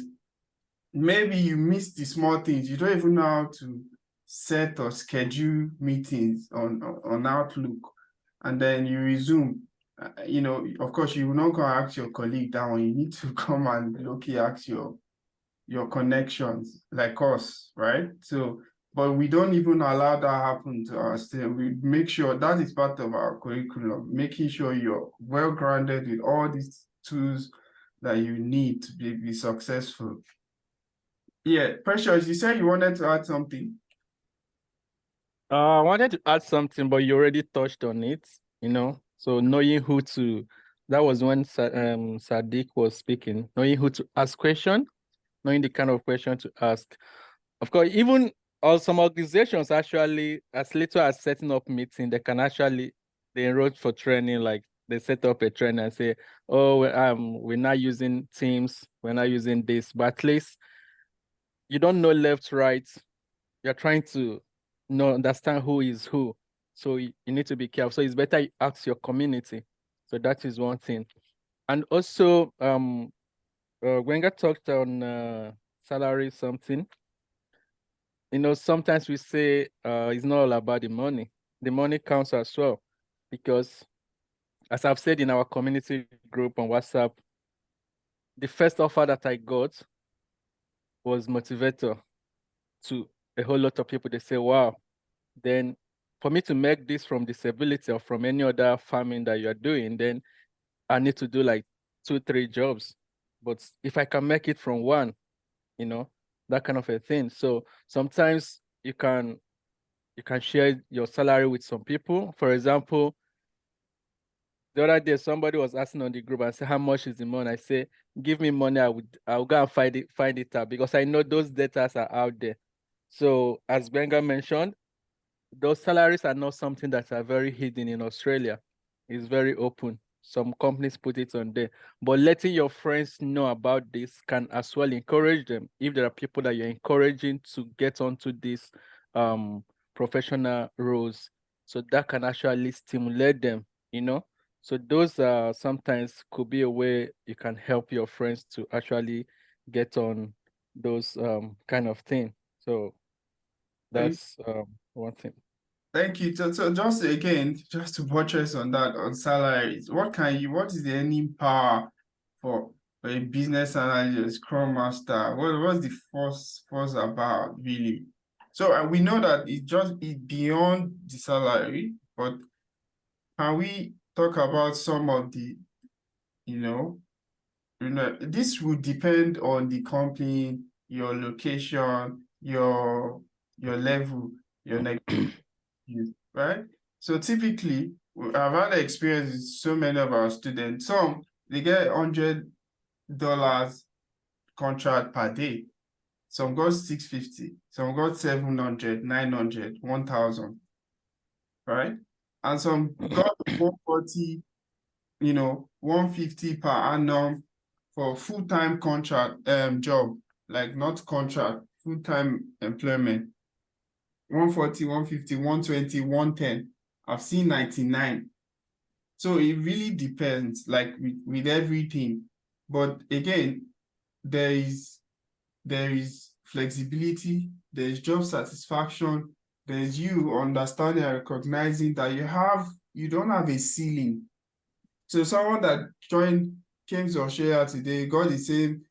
maybe you miss the small things. You don't even know how to set or schedule meetings on Outlook, and then you resume. You know, of course, you will not go ask your colleague that one. You need to come and low-key ask your connections, like us, right? So, but we don't even allow that happen to us. We make sure that is part of our curriculum, making sure you're well grounded with all these tools that you need to be successful. Yeah, Precious, you said you wanted to add something. I wanted to add something, but you already touched on it, you know. So knowing who to, that was when Sadiq was speaking, knowing who to ask question, knowing the kind of question to ask. Of course, even some organizations actually, as little as setting up meeting, they can actually, they enroll for training, like they set up a training and say, oh, we're not using Teams, we're not using this, but at least you don't know left, right. You're trying to understand who is who. So you need to be careful. So it's better you ask your community. So that is one thing. And also, Gwenga talked on salary something. You know, sometimes we say it's not all about the money. The money counts as well. Because as I've said in our community group on WhatsApp, the first offer that I got was motivator to a whole lot of people. They say, wow, then for me to make this from disability or from any other farming that you're doing, then I need to do like 2-3 jobs. But if I can make it from one, you know, that kind of a thing. So sometimes you can share your salary with some people. For example, the other day somebody was asking on the group and say, how much is the money? I say, give me money, I'll go and find it out, because I know those data are out there. So as Benga mentioned, those salaries are not something that are very hidden in Australia. It's very open. Some companies put it on there. But letting your friends know about this can as well encourage them. If there are people that you're encouraging to get onto these professional roles, so that can actually stimulate them, you know. So those sometimes could be a way you can help your friends to actually get on those kind of thing. So that's one thing. Thank you. So just again, just to buttress on that, on salaries, what is the earning power for a business analyst, Scrum Master? What's the force about really? So we know that it's beyond the salary, but can we talk about some of the, this would depend on the company, your location, your level, your right? So typically, I've had experience with so many of our students. Some, they get $100 contract per day. Some got 650, some got 700, 900, 1,000, right? And some got 140, 150 per annum for full-time contract job, like not contract, full-time employment. 140, 150, 120, 110. I've seen 99. So it really depends, like with everything. But again, there is flexibility, there's job satisfaction, there's you understanding and recognizing that you don't have a ceiling. So someone that came to Australia today, got the same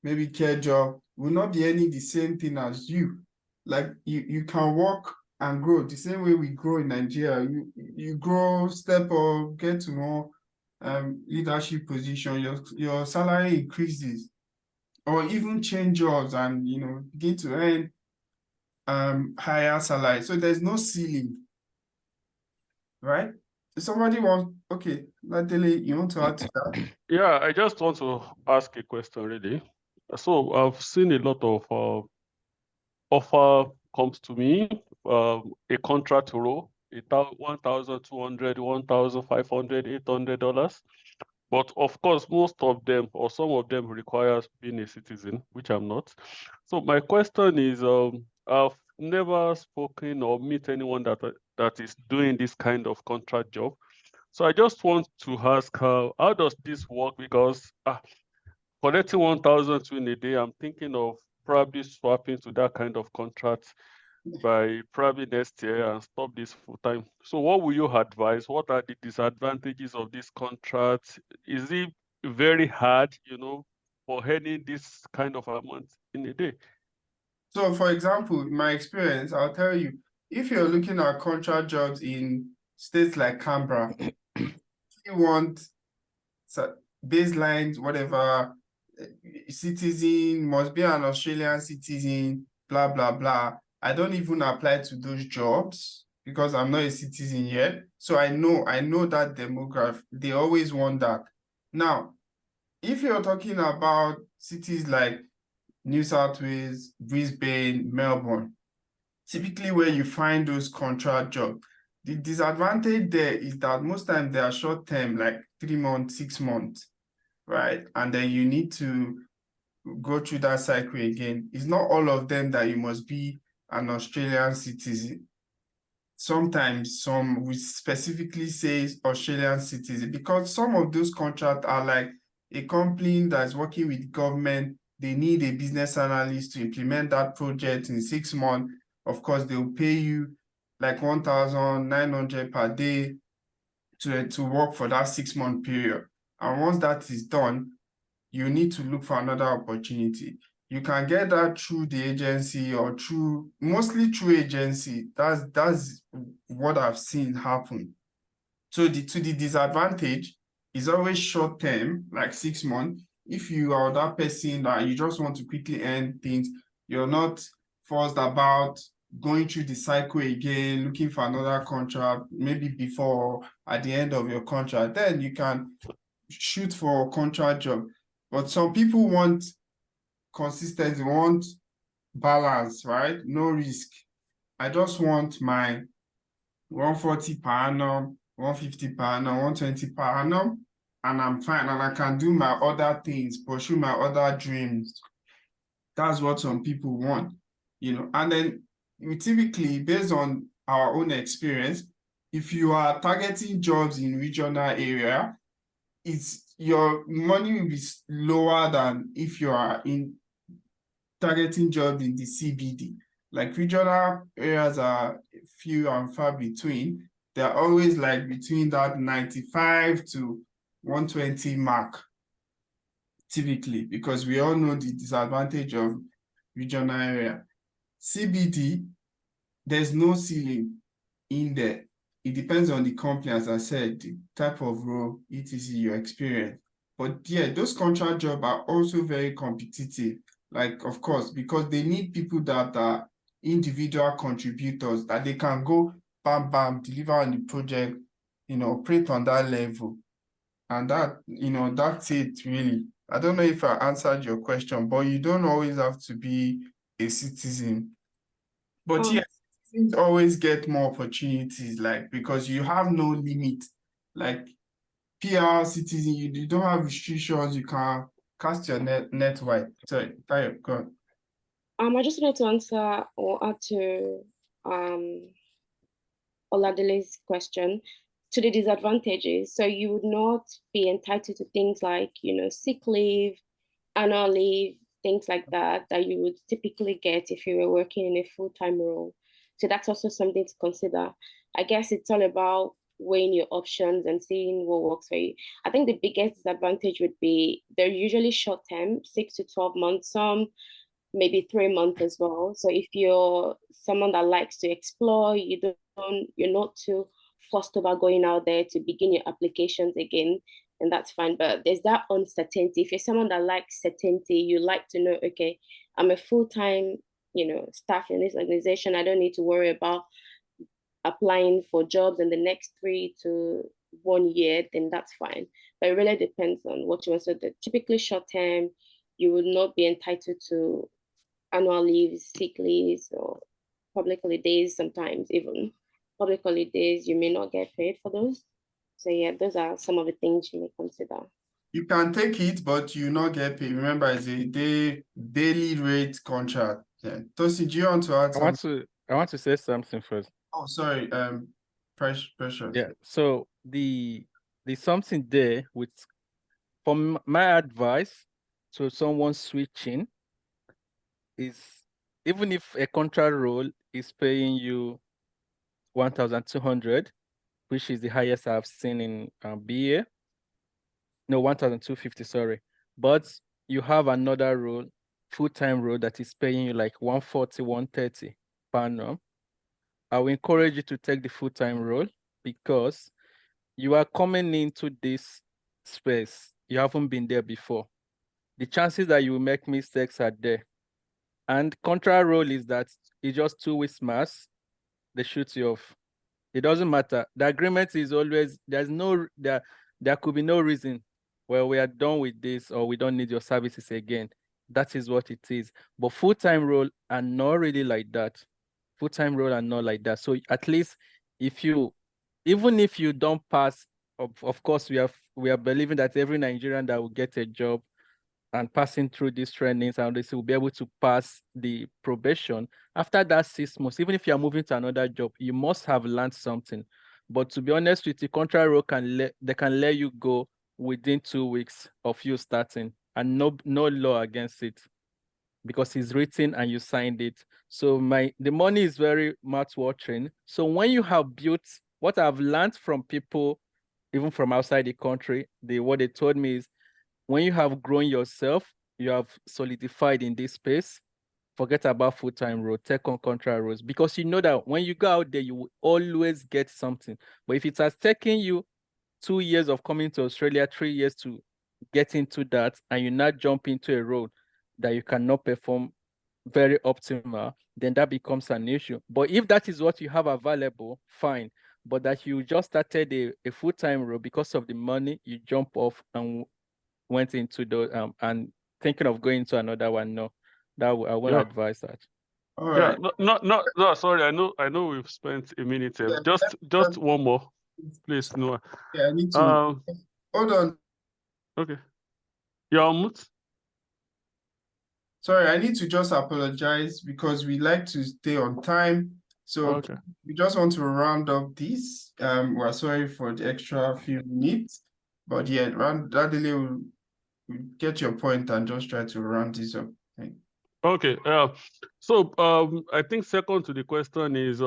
maybe care job, will not be earning the same thing as you. Like you can work and grow the same way we grow in Nigeria. You grow, step up, get to more leadership position, your salary increases, or even change jobs and begin to earn higher salary. So there's no ceiling, right? If somebody wants, okay, Natalie, you want to add to that? Yeah, I just want to ask a question really. So I've seen a lot of offer comes to me, a contract role, $1,200, $1,500, $800. But of course, most of them or some of them requires being a citizen, which I'm not. So my question is, I've never spoken or meet anyone that is doing this kind of contract job. So I just want to ask how does this work? Because collecting 1,000 in a day, I'm thinking of probably swapping to that kind of contract. by probably next year and stop this full time. So what will you advise? What are the disadvantages of this contract? Is it very hard, for earning this kind of amount in a day? So, for example, my experience, I'll tell you, if you're looking at contract jobs in states like Canberra, you want baselines, whatever, citizen, must be an Australian citizen, blah, blah, blah. I don't even apply to those jobs because I'm not a citizen yet. So I know that demographic, they always want that. Now, if you're talking about cities like New South Wales, Brisbane, Melbourne, typically where you find those contract jobs, the disadvantage there is that most times they are short term, like 3 months, 6 months, right? And then you need to go through that cycle again. It's not all of them that you must be an Australian citizen. Sometimes some we specifically say Australian citizen because some of those contracts are like a company that's working with government. They need a business analyst to implement that project in 6 months. Of course, they'll pay you like 1,900 per day to work for that 6-month period. And once that is done, you need to look for another opportunity. You can get that through the agency or mostly through agency. That's what I've seen happen. So to the disadvantage is always short term, like 6 months. If you are that person that you just want to quickly end things, you're not forced about going through the cycle again, looking for another contract, maybe before or at the end of your contract, then you can shoot for a contract job. But some people want consistency, want balance, right? No risk. I just want my 140 per annum, 150 per annum, 120 per annum, and I'm fine. And I can do my other things, pursue my other dreams. That's what some people want, And then we typically, based on our own experience, if you are targeting jobs in regional area, your money will be lower than if you are in targeting jobs in the CBD. Like regional areas are few and far between. They're always like between that 95 to 120 mark, typically, because we all know the disadvantage of regional area. CBD, there's no ceiling in there. It depends on the company, as I said, the type of role, etc., your experience. But yeah, those contract jobs are also very competitive. Like, of course, because they need people that are individual contributors, that they can go bam, bam, deliver on the project, operate on that level. And that, that's it really. I don't know if I answered your question, but you don't always have to be a citizen. But yes, citizens always get more opportunities, like, because you have no limit. Like PR citizen, you don't have restrictions, you can cast your net wide. Sorry, Tayo, go on. I just wanted to answer or add to Oladele's question to the disadvantages. So you would not be entitled to things like, sick leave, annual leave, things like that you would typically get if you were working in a full-time role. So that's also something to consider. I guess it's all about weighing your options and seeing what works for you. I think the biggest disadvantage would be they're usually short-term, 6 to 12 months, some maybe 3 months as well. So if you're someone that likes to explore, you're not too fussed about going out there to begin your applications again, and that's fine. But there's that uncertainty. If you're someone that likes certainty, you like to know, okay, I'm a full-time, staff in this organization. I don't need to worry about applying for jobs in the next 3 to 1 year, then that's fine. But it really depends on what you want. So typically short-term, you would not be entitled to annual leaves, sick leaves, or public holidays. Sometimes even public holidays, you may not get paid for those. So yeah, those are some of the things you may consider. You can take it, but you not get paid. Remember, it's a daily rate contract. Yeah. Tosin, do you want to add something? I want to say something first. Oh, sorry. Precious. Yeah. So the something there with, from my advice to someone switching, is even if a contract role is paying you 1,200, which is the highest I've seen in BA. No, 1,250, sorry. But you have another role, full-time role, that is paying you like 140, 130 per annum. I will encourage you to take the full-time role because you are coming into this space. You haven't been there before. The chances that you will make mistakes are there. And contract role is that it's just 2 weeks max, they shoot you off. It doesn't matter. The agreement is always, there could be no reason, well, we are done with this or we don't need your services again. That is what it is. But full-time role are not really like that. Full-time role are not like that. So at least even if you don't pass, of course, we are believing that every Nigerian that will get a job and passing through these trainings and this will be able to pass the probation. After that 6 months, even if you're moving to another job, you must have learned something. But to be honest with you, contract role they can let you go within 2 weeks of you starting, and no law against it because it's written and you signed it. So the money is very much watching. So when you have built, what I've learned from people, even from outside the country, what they told me is, when you have grown yourself, you have solidified in this space, forget about full-time role, take on contract roles, because you know that when you go out there, you will always get something. But if it has taken you 2 years of coming to Australia, 3 years to get into that, and you not jump into a role that you cannot perform very optimal, then that becomes an issue. But if that is what you have available, fine. But that you just started a full-time role because of the money, you jump off and went into the and thinking of going to another one, no, that I won't advise that. All right. No, sorry, I know we've spent a minute here. Just one more, please, Noah. Yeah, I need to hold on. Okay. You're on mute. Sorry, I need to just apologize because we like to stay on time. So okay. We just want to round up this. We're sorry for the extra few minutes, but yeah, Radile will get your point and just try to round this up. Okay. So I think second to the question is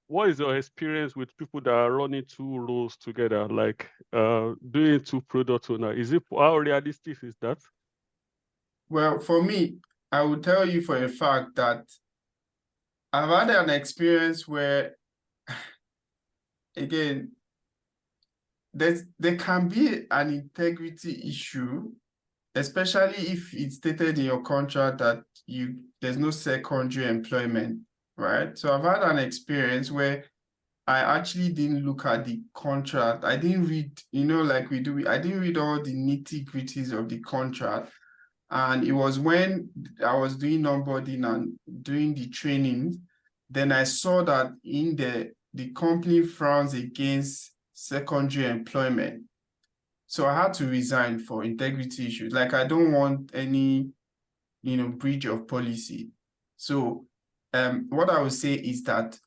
what is your experience with people that are running 2 roles together, like doing 2 product owner? How realistic is that? Well, for me, I will tell you for a fact that I've had an experience where, again, there can be an integrity issue, especially if it's stated in your contract that there's no secondary employment, right? So I've had an experience where I actually didn't look at the contract. I didn't read, like we do, I didn't read all the nitty-gritties of the contract. And it was when I was doing onboarding and doing the training, then I saw that in the company frowns against secondary employment. So I had to resign for integrity issues. Like, I don't want any, breach of policy. So what I would say is that,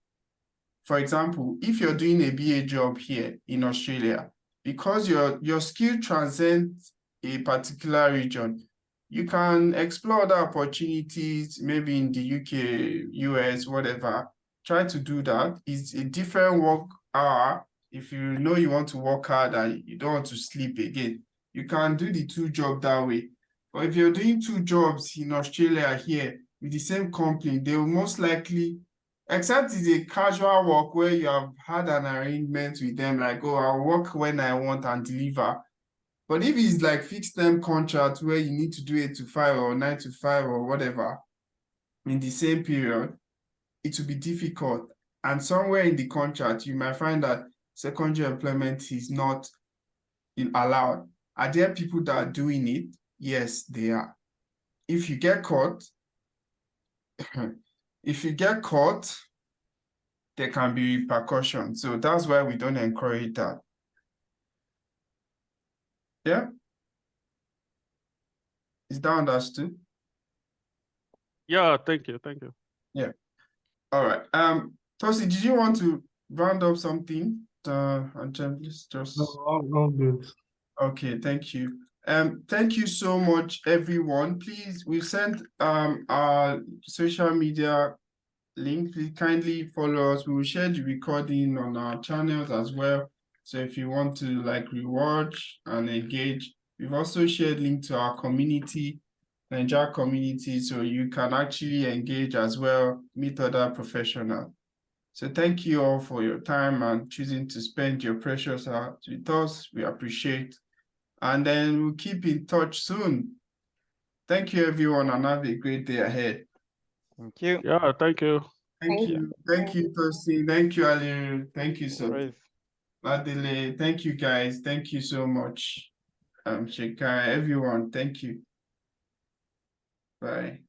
for example, if you're doing a BA job here in Australia, because your skill transcends a particular region, you can explore other opportunities, maybe in the UK, US, whatever. Try to do that. It's a different work hour. If you know you want to work hard and you don't want to sleep again, you can do the 2 jobs that way. But if you're doing 2 jobs in Australia here with the same company, they will most likely, except it's a casual work where you have had an arrangement with them, like, oh, I'll work when I want and deliver. But if it's like fixed term contract where you need to do 8 to 5 or 9 to 5 or whatever in the same period, it will be difficult. And somewhere in the contract, you might find that secondary employment is not allowed. Are there people that are doing it? Yes, they are. If you get caught, there can be repercussions. So that's why we don't encourage that. Yeah? Is that understood? Yeah, thank you. Yeah. All right. Tosi, did you want to round up something? And please just. No, all good. Okay, thank you. Thank you so much, everyone. Please, we sent our social media link. Please kindly follow us. We will share the recording on our channels as well. So if you want to like rewatch and engage, we've also shared link to our community, Nigeria community, so you can actually engage as well, meet other professionals. So thank you all for your time and choosing to spend your precious hours with us. We appreciate. And then we'll keep in touch soon. Thank you, everyone, and have a great day ahead. Thank you. Yeah, thank you. Thank you. Thank you, Tosin. Thank you, Ali. Thank you, Praise. Adele. Thank you, guys. Thank you so much. Shekai, everyone. Thank you. Bye.